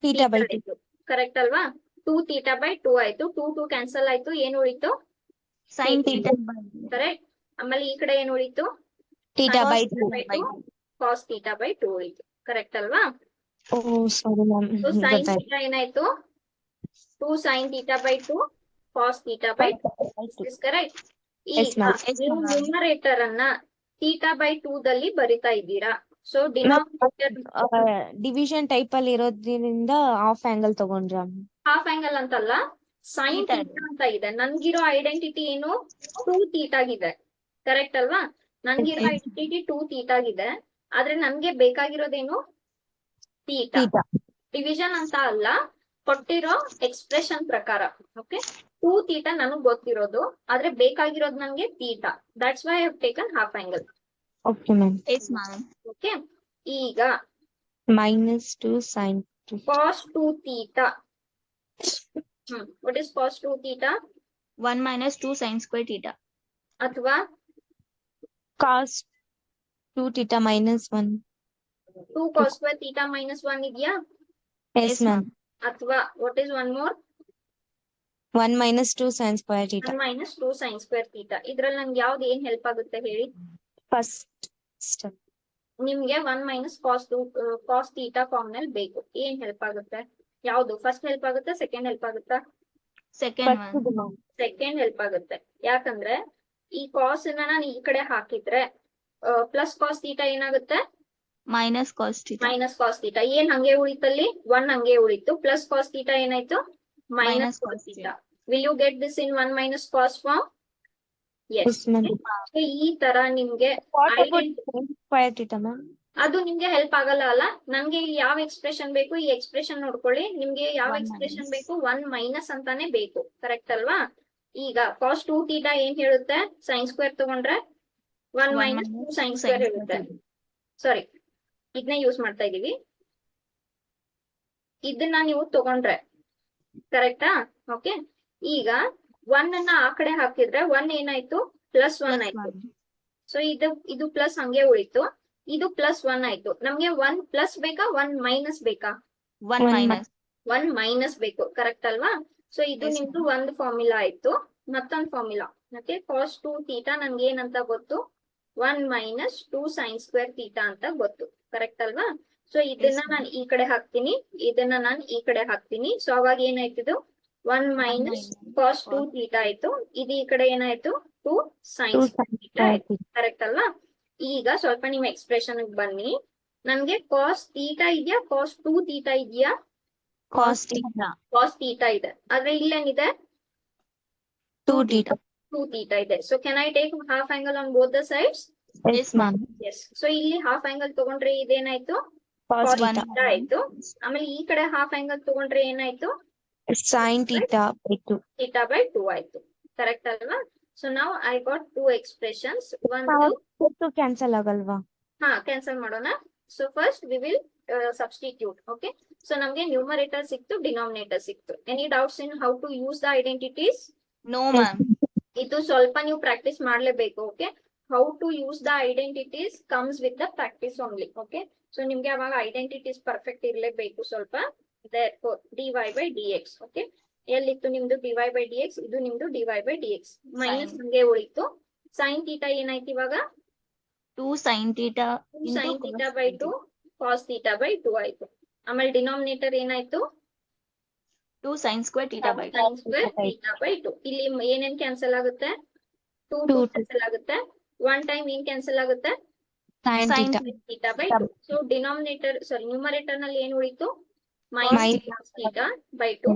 Theta by 2. ಆಯ್ತು. Correct ಅಲ್ವಾ? 2 ಥೀಟಾ ಬೈ 2 ಆಯ್ತು. 2 ಕ್ಯಾನ್ಸಲ್ ಆಯ್ತು. ಏನು ಉಳಿತು? Sin theta. theta by correct. ಆಮೇಲೆ ಈ ಕಡೆ ಏನು ಉಳಿತು? Theta by 2. by 2. Cos theta by 2 ಉಳಿತು. ಕರೆಕ್ಟ್ ಅಲ್ವಾ? Oh, sorry, ma'am. So sine ಗೊತ್ತಾಯ್ತು. ಥೀಟಾ ಏನಾಯ್ತು? 2 sine theta by 2 cos theta by 2 is correct. Yes, ಈಗ ma'am. Yes, ನೀವು ma'am. ನ್ಯೂಮರೇಟರ್ ಅನ್ನ ಥೀಟಾ ಬೈ 2 ದಲ್ಲಿ ಬರಿತಾ ಇದ್ದೀರಾ. ಸೊ ಡಿನಾಮಿನೇಟರ್ ಡಿವಿಷನ್ ಟೈಪ್ ಅಲ್ಲಿ ಇರೋದ್ರಿಂದ ಹಾಫ್ ಆಂಗಲ್ ತಗೊಂಡ್ರ. ಹಾಫ್ ಆಂಗಲ್ ಅಂತಲ್ಲ, ಸೈನ್ Theta. ಥೀಟಾ ಅಂತ ಇದೆ. ನನ್ಗಿರೋ ಐಡೆಂಟಿಟಿ ಏನು? 2 ಥೀಟಾಗಿದೆ. ಕರೆಕ್ಟ್ ಅಲ್ವಾ? ನನ್ಗಿರೋ Yes. ಐಡೆಂಟಿಟಿ 2 ಥೀಟಾಗಿದೆ. ಆದ್ರೆ ನನ್ಗೆ ಬೇಕಾಗಿರೋದೇನು? ಥೀಟಾ. Theta. ಡಿವಿಷನ್ ಅಂತ ಅಲ್ಲ, ಕೊಟ್ಟಿರೋ ಎಕ್ಸ್ಪ್ರೆಷನ್ ಪ್ರಕಾರ. ಓಕೆ 2 ಥೀಟಾ ನನಗ್ ಗೊತ್ತಿರೋದು, ಆದ್ರೆ ಬೇಕಾಗಿರೋದು ನನ್ಗೆ theta. That's why I have taken half angle. Okay, ma'am. Yes, ma'am. Okay ಈಗ Minus 2 sin 2. Cos 2 theta. What is cos 2 theta? 1 minus 2 sin square theta. ಅಥವಾ Cos 2 theta minus 1. 2 cos square theta minus 1 ಇದೆಯಾ? Yes, Yes, ma'am. ಅಥವಾ what is one more? 1 minus 2 sin square theta. 1 minus 2 sine square theta. ಇದ್ರಲ್ಲಿ ನನ್ಗೆ ಯಾವ್ದು ಏನ್ help ಆಗುತ್ತೆ ಹೇಳಿ? First step. ನಿಮ್ಗೆ 1 ಮೈನಸ್ ಕಾಸ್ ಥೀಟಾ ಫಾರ್ಮ್ ನಲ್ಲಿ ಬೇಕು. ಏನ್ ಹೆಲ್ಪ್ ಆಗುತ್ತೆ? ಯಾವ್ದು ಫಸ್ಟ್ ಹೆಲ್ಪ್ ಆಗುತ್ತೆ? ಸೆಕೆಂಡ್ ಹೆಲ್ಪ್ ಆಗುತ್ತಾ? Second First one. ma'am. Second help ಆಗುತ್ತೆ. ಯಾಕಂದ್ರೆ ಈ ಕಾಸ್ ಅನ್ನ ನಾನು ಈ ಕಡೆ ಹಾಕಿದ್ರೆ ಪ್ಲಸ್ ಕಾಸ್ ಥೀಟಾ ಏನಾಗುತ್ತೆ? Minus cos theta. Minus cos theta. ಏನ್ ಹಂಗೆ ಉಳಿತಲ್ಲಿ? 1 ಹಂಗೆ ಉಳಿತು. ಪ್ಲಸ್ ಕಾಸ್ ಥೀಟಾ ಏನಾಯ್ತು? Minus Minus cos cos theta. Will you get this in 1 minus cos form? Yes. Yes, ma'am. ಈ ತರ ನಿಮ್ಗೆ What about identity sin square theta, ma'am? ಅದು ನಿಮ್ಗೆ ಹೆಲ್ಪ್ ಆಗಲ್ಲ ಅಲ್ಲ. ನನ್ಗೆ ಇಲ್ಲಿ ಯಾವ ಎಕ್ಸ್ಪ್ರೆಷನ್ ಬೇಕು? ಈ ಎಕ್ಸ್ಪ್ರೆಷನ್ ನೋಡ್ಕೊಳ್ಳಿ. ನಿಮ್ಗೆ ಯಾವ 1 ಎಕ್ಸ್ಪ್ರೆಷನ್ minus. ಬೇಕು? 1 ಮೈನಸ್ ಅಂತಾನೆ ಬೇಕು. ಕರೆಕ್ಟ್ ಅಲ್ವಾ? ಈಗ ಕಾಸ್ 2 ಥೀಟಾ ಏನ್ ಹೇಳುತ್ತೆ? ಸೈನ್ ಸ್ಕ್ವೇರ್ ತಗೊಂಡ್ರೆ 1 1 minus minus 2 sine 2 square sin ಹೇಳುತ್ತೆ. square ಸಾರಿ, ಇದನ್ನೇ ಯೂಸ್ ಮಾಡ್ತಾ ಇದೀವಿ. ಇದನ್ನ ನೀವು ತಗೊಂಡ್ರೆ ಕರೆಕ್ಟಾ? ಓಕೆ ಈಗ 1 ಅನ್ನ ಆ ಕಡೆ ಹಾಕಿದ್ರೆ 1 ಏನಾಯ್ತು? ಪ್ಲಸ್ 1 plus ಆಯ್ತು. 1. ಸೊ ಇದು ಪ್ಲಸ್ ಹಂಗೆ ಉಳಿತು. ಇದು ಪ್ಲಸ್ 1 ಆಯ್ತು. ನಮ್ಗೆ 1 ಪ್ಲಸ್ ಬೇಕಾ? 1 ಮೈನಸ್ ಬೇಕಾ? 1 One minus. 1 ಮೈನಸ್ ಬೇಕು. ಕರೆಕ್ಟ್ ಅಲ್ವಾ? ಸೊ ಇದು Yes, ನಿಮ್ದು ಒಂದು ಫಾರ್ಮುಲಾ ಆಯ್ತು. ಮತ್ತೊಂದು ಫಾರ್ಮುಲಾ ಓಕೆ ಕಾಸ್ 2 ಥೀಟಾ ನನ್ಗೆ ಏನಂತ ಗೊತ್ತು? 1 ಮೈನಸ್ 2 ಸೈನ್ ಸ್ಕ್ವೇರ್ ಥೀಟಾ ಅಂತ ಗೊತ್ತು. ಕರೆಕ್ಟ್ ಅಲ್ವಾ? ಸೊ ಇದನ್ನ Yes, ನಾನು ಈ ಕಡೆ ಹಾಕ್ತೀನಿ, ಇದನ್ನ ನಾನು ಈ ಕಡೆ ಹಾಕ್ತೀನಿ. ಸೊ ಅವಾಗ ಏನಾಯ್ತಿದು? 1 ಮೈನಸ್ ಕಾಸ್ 2 ಥೀಟಾ ಆಯ್ತು. ಇದು ಈ ಕಡೆ ಏನಾಯ್ತು? 2 sine 2 square sin theta square ಆಯ್ತು. theta. ಕರೆಕ್ಟ್ ಅಲ್ವಾ? ಈಗ ಸ್ವಲ್ಪ ನೀವು ಎಕ್ಸ್ಪ್ರೆಷನ್ ಬನ್ನಿ. ನನ್ಗೆ ಕಾಸ್ ಥೀಟಾ ಇದೆಯಾ? ಕಾಸ್ 2 ಥೀಟಾ ಇದೆಯಾ? Cos theta. ಕಾಸ್ ಥೀಟಾ ಇದೆ. ಆದ್ರೆ ಇಲ್ಲೇನಿದೆ? 2 theta. 2 ಥೀಟಾ ಇದೆ. So can I take half angle on both the sides? Yes, ma'am. Yes. So ಇಲ್ಲಿ ಹಾಫ್ ಆಂಗಲ್ ತಗೊಂಡ್ರೆ ಇದೇನಾಯ್ತು? Cos Cos theta. theta ಆಯ್ತು. ಆಮೇಲೆ ಈ ಕಡೆ ಹಾಫ್ ಆಂಗಲ್ ತಗೊಂಡ್ರೆ ಏನಾಯ್ತು? Sin theta by 2. Theta by 2 ಆಯ್ತು. ಕರೆಕ್ಟ್ ಅಲ್ವಾ? ಸೊ ನಾವು ಐ ಗಾಟ್ ಟೂ ಎಕ್ಸ್ಪ್ರೆಷನ್ಸ್. ಒಂದು ಕ್ಯಾನ್ಸಲ್ ಆಗಲ್ವಾ? ಹಾ ಕ್ಯಾನ್ಸಲ್ ಮಾಡೋಣ. So first we will substitute. Okay, so ನಮ್ಗೆ ನ್ಯೂಮರೇಟರ್ ಸಿಕ್ತು, ಡಿನಾಮಿನೇಟರ್ ಸಿಕ್ತು. Any doubts in how to use the identities? No, ma'am. ಇದು ಸ್ವಲ್ಪ ನೀವು ಪ್ರಾಕ್ಟೀಸ್ ಮಾಡ್ಲೇಬೇಕು. Okay, how to use the identities comes with the practice only. Okay, so ನಿಮ್ಗೆ ಅವಾಗ identities perfect ಇರ್ಲೇಬೇಕು ಸ್ವಲ್ಪ. therefore dy by dx. Okay, ಎಲ್ಲಿತ್ತು ನಿಮ್ದು dy by dx? ಇದು ನಿಮ್ದು dy by dx. ಮೈನಸ್ ಹಂಗೆ ಉಳಿತು. ಸೈನ್ ಥೀಟಾ ಏನಾಯ್ತು ಇವಾಗ? 2 sin theta sine into theta cos by theta. 2 cos theta by 2 ಆಯ್ತು. ಆಮೇಲೆ ಡಿನಾಮಿನೇಟರ್ ಏನಾಯ್ತು? 2 sin square theta by 2. Sine square theta by 2. ಇಲ್ಲಿ ಏನೇನ್ ಕ್ಯಾನ್ಸಲ್ ಆಗುತ್ತೆ? 2 Two. ಕ್ಯಾನ್ಸಲ್ ಆಗುತ್ತೆ. ಒನ್ ಟೈಮ್ ಏನ್ ಕ್ಯಾನ್ಸಲ್ ಆಗುತ್ತೆ? Sin Sin theta. Theta by 2. So denominator numerator ನಲ್ಲಿ ಏನ್ ಉಳಿತು? Minus minus theta by 2.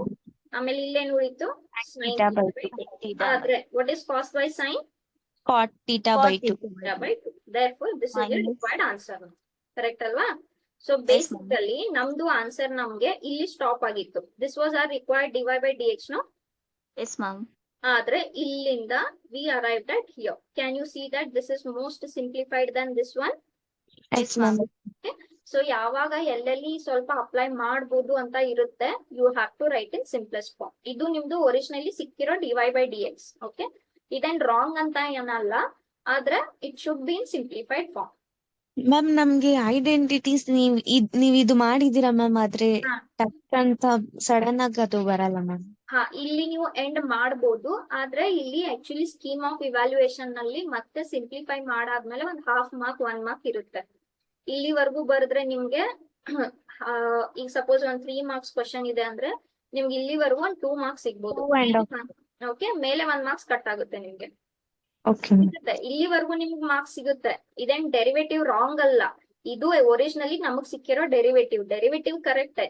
ಆಮೇಲೆ ಇಲ್ಲೇನ್ ಉಳಿತು? Sin sin theta by theta 2. theta. ಆದ್ರೆ what is cos by sine? Cot theta Cos by 2. theta by theta by 2. Therefore this is the Minus. required answer. Correct ಅಲ್ವಾ? So ma'am. Basically ನಮ್ದು answer ನಮ್ಗೆ ಇಲ್ಲಿ stop ಆಗಿತ್ತು. This was our required dy by dx, no? Yes, ma'am. ಆದ್ರೆ ಇಲ್ಲಿಂದ we arrived at here. Can you see that this is most simplified than this one? Yes, ma'am. So ಯಾವಾಗ ಎಲ್ಲೆಲ್ಲಿ ಸ್ವಲ್ಪ apply ಮಾಡ್ಬೋದು ಅಂತ ಇರುತ್ತೆ, you have to write in simplest form. ಇದು ನಿಮ್ದು ಒರಿಜಿನಲಿ ಸಿಕ್ಕಿರೋ dy by dx. ಓಕೆ, ಇದೇನ್ ರಾಂಗ್ ಅಂತ ಏನಲ್ಲ, ಆದ್ರೆ it should be in simplified form. Ma'am ನಮ್ಗೆ ಐಡೆಂಟಿಟೀಸ್ ನೀವ್ ಇದು ಮಾಡಿದೀರಾ ಮ್ಯಾಮ್, ಆದ್ರೆ ಹಾ. ಟಕ್ ಅಂತ ಸಡನ್ ಆಗಿ ಅದು ಬರಲ್ಲ ಮ್ಯಾಮ್. ಹಾ, ಇಲ್ಲಿ ನೀವು ಎಂಡ್ ಮಾಡ್ಬೋದು, ಆದ್ರೆ ಇಲ್ಲಿ ಆಕ್ಚುಲಿ ಸ್ಕೀಮ್ ಆಫ್ ಇವ್ಯಾಲ್ಯೂಯೇಷನ್ ನಲ್ಲಿ ಮತ್ತೆ ಸಿಂಪ್ಲಿಫೈ ಮಾಡಾದ್ಮೇಲೆ ಒಂದ್ ಹಾಫ್ ಮಾರ್ಕ್ 1 ಮಾರ್ಕ್ ಇರುತ್ತೆ. ಇಲ್ಲಿವರೆಗೂ ಬರೆದ್ರೆ ನಿಮ್ಗೆ ಈಗ ಸಪೋಸ್ ಒಂದ್ 3 ಮಾರ್ಕ್ಸ್ ಕ್ವಶನ್ ಇದೆ ಅಂದ್ರೆ ನಿಮ್ಗೆ ಇಲ್ಲಿವರೆಗೂ ಒಂದ್ 2 ಮಾರ್ಕ್ಸ್ ಸಿಗ್ಬೋದು. 2 and half. ಓಕೆ, ಮೇಲೆ 1 ಮಾರ್ಕ್ಸ್ ಕಟ್ ಆಗುತ್ತೆ ನಿಮ್ಗೆ. ಓಕೆ ಸಿಗುತ್ತೆ, ಇಲ್ಲಿವರೆಗೂ ನಿಮ್ಗೆ ಮಾರ್ಕ್ಸ್ ಸಿಗುತ್ತೆ. ಇದೇನ್ ಡೆರಿವೇಟಿವ್ ರಾಂಗ್ ಅಲ್ಲ, ಇದು ಒರಿಜಿನಲಿ ನಮಗ್ ಸಿಕ್ಕಿರೋ ಡೆರಿವೇಟಿವ್ ಕರೆಕ್ಟ್,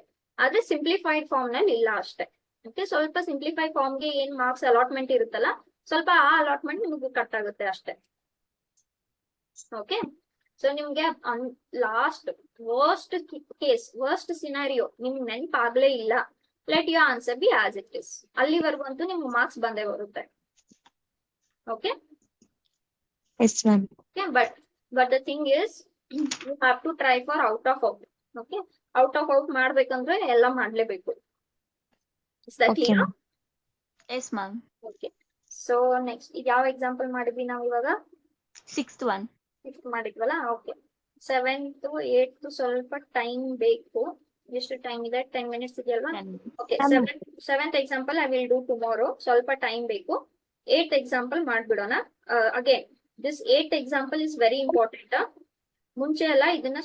ಆದ್ರೆ ಸಿಂಪ್ಲಿಫೈಡ್ ಫಾರ್ಮ್ ನಲ್ಲಿ ಇಲ್ಲ ಅಷ್ಟೇ. ಓಕೆ, ಸ್ವಲ್ಪ ಸಿಂಪ್ಲಿಫೈಡ್ ಫಾರ್ಮ್ ಗೆ ಏನ್ ಮಾರ್ಕ್ಸ್ ಅಲಾಟ್ಮೆಂಟ್ ಇರುತ್ತಲ್ಲ, ಸ್ವಲ್ಪ ಆ ಅಲಾಟ್ಮೆಂಟ್ ನಿಮ್ಗೆ ಕಟ್ ಆಗುತ್ತೆ ಅಷ್ಟೇ. ಓಕೆ, ಸೊ ನಿಮ್ಗೆ ಲಾಸ್ಟ್ ವರ್ಸ್ಟ್ ಸಿನಾರಿಯೋ ನಿಮ್ಗೆ ನೆನಪಾಗ್ಲೇ ಇಲ್ಲ, let you answer be as it is. ಅಲ್ಲಿವರೆಗೂ ಅಂತೂ ನಿಮ್ಗೆ ಮಾರ್ಕ್ಸ್ ಬಂದೇ ಬರುತ್ತೆ. ಓಕೆ, yes ma'am. okay, but the thing is you have to try for out of out. Okay, out of out ಮಾಡ್ಬೇಕಂದ್ರೆ ಎಲ್ಲ ಮಾಡ್ಲೇಬೇಕು. Is that Okay, clear? ma'am. Yes, ma'am. Okay, so next ಯಾವ ಎಕ್ಸಾಂಪಲ್ ಮಾಡಿದ್ವಿ ನಾವು ಇವಾಗ? 6th one. 6th ಮಾಡಿದ್ವಲ್ಲ. Okay, 7th 8th ಸ್ವಲ್ಪ time ಬೇಕು. ಎಷ್ಟು ಟೈಮ್ ಇದೆ? 10 ಮಿನಿಟ್ಸ್ ಇದೆಯಲ್ವಾ? And okay, seventh example I will do tomorrow. ಸ್ವಲ್ಪ ಟೈಮ್ ಬೇಕು. 8th ಎಕ್ಸಾಂಪಲ್ ಮಾಡ್ಬಿಡೋಣ. Again this 8th example is very important. ಮುಂಚೆ ಎಲ್ಲ ಇದನ್ನ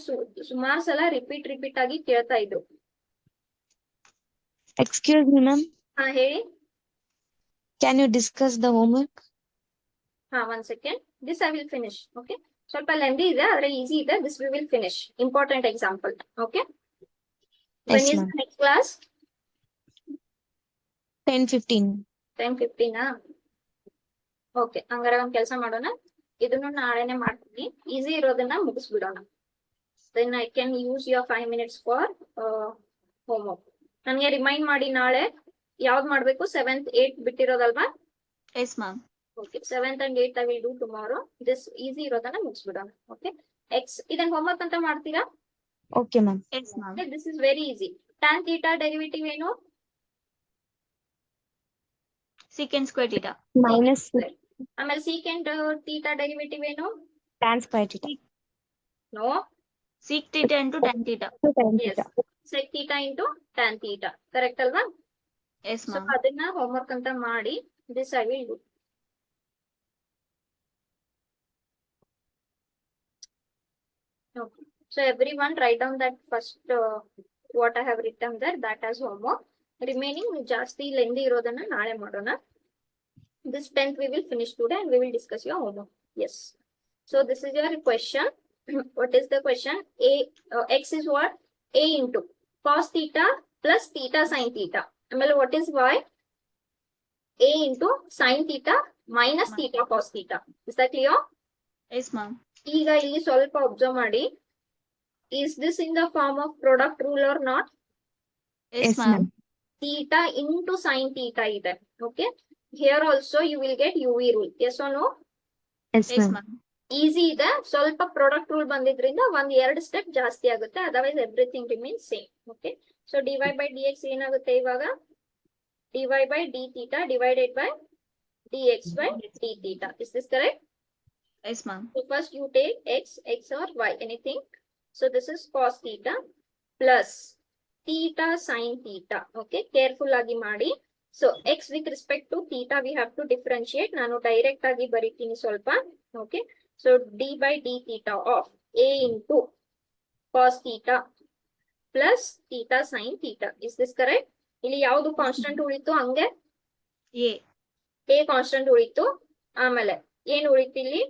ಸುಮಾರು ಸಲ ರಿಪೀಟ್ ಆಗಿ ಕೇಳ್ತಾ ಇದ್ರು. ಎಕ್ಸ್ಕ್ಯೂಸ್ ಮಿ ಮ್ಯಾಮ್, ಹಾ ಹೇಳಿ. Can you discuss the homework? ಹಾ, 1 second. This I will finish. Okay, ಸ್ವಲ್ಪ ಲೆಂದಿ ಇದೆ ಆದ್ರೆ ಈಸಿ ಇದೆ. This we will finish. Important example. Okay, when Yes, is ma'am. the next class? 10:15. 10:15. Okay, ಹಂಗಾರೆ ಒಂದ್ ಕೆಲಸ ಮಾಡೋಣ, ಇದನ್ನು ನಾಳೆನೆ ಮಾಡ್ತೀನಿ. ಈಸಿ ಇರೋದನ್ನ ಮುಗಿಸ್ಬಿಡೋಣ. Then I can use your 5 minutes for homework. ನನ್ಗೆ ರಿಮೈಂಡ್ ಮಾಡಿ ನಾಳೆ ಯಾವ್ದು ಮಾಡ್ಬೇಕು? 7th 8th ಬಿಟ್ಟಿರೋದಲ್ವಾ? yes, ma'am. Okay, 7th and 8th I will do tomorrow. This easy ಇರೋದನ್ನ ಮುಗಿಸ್ಬಿಡೋಣ. ಓಕೆ, ಇದನ್ನ ಹೋಮ್ವರ್ಕ್ ಅಂತ ಮಾಡ್ತೀರಾ? Okay ma'am. Yes, ma'am. This is very easy. tan theta derivative ಏನು? Secant square theta. ಮೈನಸ್ ಆಮೇಲೆ secant theta derivative ಏನು? Tan square theta. No. Sec theta into tan theta. Yes, sec theta into tan theta. Correct ಅಲ್ವಾ? Yes, so ma'am. ಅದನ್ನ homework ಅಂತ ಮಾಡಿ. This I will do. Okay, so everyone write down that first what I have written there, that as homework. Remaining ಜಾಸ್ತಿ lengthy ಇರೋದನ್ನ ನಾಳೆ ಮಾಡೋಣ. This 10th we will finish today and we will discuss your homework. Yes, so this is your question. What is the question? X is what? A into cos theta plus theta sin theta. ಆಮೇಲೆ what is y? A into sin theta minus theta cos theta. Is that clear? Yes, ma'am. ಈಗ ಇಲ್ಲಿ ಸ್ವಲ್ಪ observe ಮಾಡಿ. Is this in the form of product rule or not? Yes, Yes, ma'am. ma'am. Theta into sin theta ಇದೆ. Okay, Here also you will get UV rule. Yes or no? Yes Yes, ma'am. ma'am. Easy ಇದೆ. ಸ್ವಲ್ಪ product rule ಬಂದಿದ್ರಿಂದ ಒಂದ್ 2 step ಜಾಸ್ತಿ ಆಗುತ್ತೆ. Otherwise everything remains same. Okay, so dy by d x ಏನಾಗುತ್ತೆ ಇವಾಗ? Dy by D theta divided by dx by d theta. Is this correct? Yes, ma'am. So first you take x or y, anything. So this is cos theta plus theta sin theta. Okay, careful agi ಮಾಡಿ. So x with respect to theta we have to differentiate. ನಾನು direct ಆಗಿ ಬರೀತೀನಿ ಸ್ವಲ್ಪ. Okay, so d by d theta of a into cos theta plus theta sin theta. Is this correct? ಇಲ್ಲಿ ಯಾವುದು constant ಉಳಿತು? ಹಂಗೆ A a constant ಉಳಿತು. ಆಮೇಲೆ ಏನ್ ಉಳಿತು ಇಲ್ಲಿ?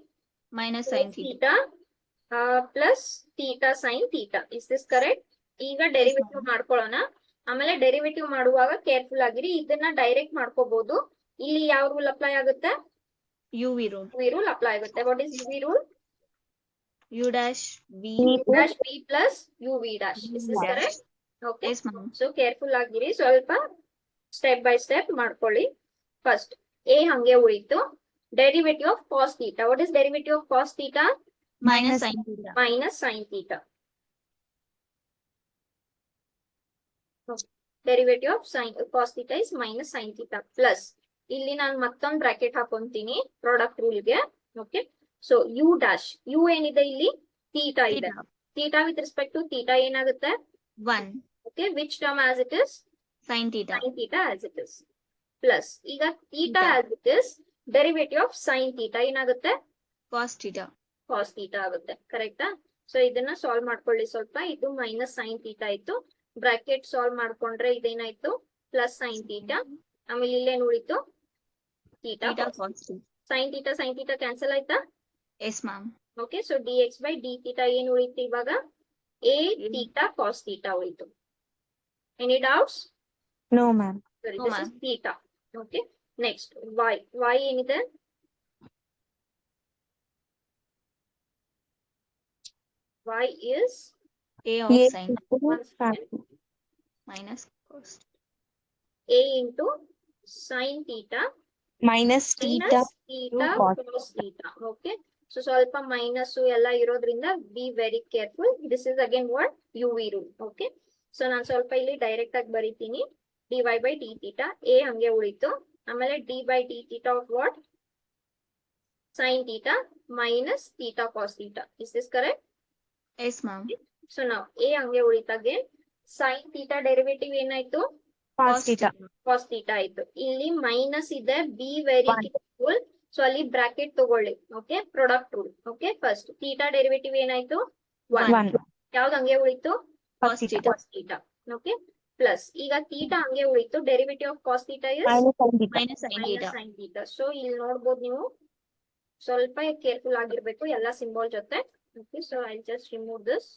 minus sin theta. theta plus theta sin theta. Is this correct? ಈಗ ಡೆರಿವೇಟಿವ್ ಮಾಡ್ಕೊಳ್ಳೋಣ. ಆಮೇಲೆ ಡೆರಿವೇಟಿವ್ ಮಾಡುವಾಗ ಕೇರ್ಫುಲ್ ಆಗಿರಿ. ಇದನ್ನ ಡೈರೆಕ್ಟ್ ಮಾಡ್ಕೋಬಹುದು. ಇಲ್ಲಿ ಯಾವ ರೂಲ್ ಅಪ್ಲೈ ಆಗುತ್ತೆ? UV rule. UV rule apply ಆಗುತ್ತೆ. What is UV rule? U dash V. dash v plus UV dash. Is this Yes. correct? Okay. Yes, ma'am. So careful ಆಗಿರಿ. ಸ್ವಲ್ಪ ಸ್ಟೆಪ್ ಬೈ ಸ್ಟೆಪ್ ಮಾಡ್ಕೊಳ್ಳಿ. First a ಹಂಗೆ ಉಳಿತು. Derivative of cos theta. What is derivative of cos theta? Minus sin theta. minus sin theta. Derivative of sin cos theta is minus sin theta plus ಇಲ್ಲಿ ನಾನು ಮತ್ತೊಂದು bracket ಹಾಕೊಂತೀನಿ product rule ಗೆ. Okay, so u dash u ಏನಿದೆ ಇಲ್ಲಿ? theta ಇದೆ. Theta. theta with respect to theta ಏನಾಗುತ್ತೆ? 1. Okay, which term as it is? Sin theta. sin theta as it is plus ಈಗ theta Theta. as it is derivative of sin theta ಏನಾಗುತ್ತೆ? Cos theta. cos theta ಆಗುತ್ತೆ. ಕರೆಕ್ಟಾ? So ಇದನ್ನ solve ಮಾಡ್ಕೊಳ್ಳಿ ಸ್ವಲ್ಪ. ಇದು minus sine theta ಇತ್ತು. Bracket solve ಮಾಡ್ಕೊಂಡ್ರೆ ಇದೇನಾಯ್ತು? Plus sine theta. ಆಮೇಲೆ ಇಲ್ಲೇನ್ ಉಳಿತು? Theta. Theta cos theta. Sine theta cancel ಆಯ್ತಾ? Yes, ma'am. Okay, so dx by D theta ಏನ್ ಉಳಿತು ಇವಾಗ? a ಥೀಟಾ ಕಾಸ್ ಥೀಟಾ ಉಳಿತು. Any doubts? No ma'am. ಸರಿ, No, this ma'am. Is theta. Okay, next y ಏನಿದೆ? y is A of A sin one second. minus cos. a into sin theta minus theta minus theta cos cos theta. Okay, so ಸ್ವಲ್ಪ minus ಎಲ್ಲ ಇರೋದ್ರಿಂದ B very careful. This is again what? UV rule. Okay, so ನಾನು ಸ್ವಲ್ಪ ಇಲ್ಲಿ direct ಆಗಿ ಬರೀತೀನಿ. dy by D theta a ಹಂಗೆ ಉಳಿತು. ಆಮೇಲೆ D by D theta of what? sin theta minus theta cos theta. Is this correct? Yes, ma'am. So ನಾವು a ಹಂಗೆ ಉಳಿತಾಗೆ sin theta ಡೆರಿವೇಟಿವ್ ಏನಾಯ್ತು? Cos theta. cos theta ಆಯ್ತು. ಇಲ್ಲಿ minus ಇದೆ. Be very One. Careful. So ಅಲ್ಲಿ bracket ತಗೊಳ್ಳಿ. Okay, product rule. Okay, first theta derivative ಏನಾಯ್ತು? 1. One ಯಾವ್ದು ಹಂಗೆ ಉಳಿತು? Cos theta. cos theta. Okay, plus ಈಗ ಥೀಟಾ ಹಂಗೆ ಉಳಿತು. Derivative of cos theta is minus sine theta. Minus sin minus theta. sin theta. So ಇಲ್ಲಿ ನೋಡ್ಬೋದು ನೀವು. ಸ್ವಲ್ಪ ಕೇರ್ಫುಲ್ ಆಗಿರ್ಬೇಕು ಎಲ್ಲ ಸಿಂಬಲ್ ಜೊತೆ. Okay, so I just remove this.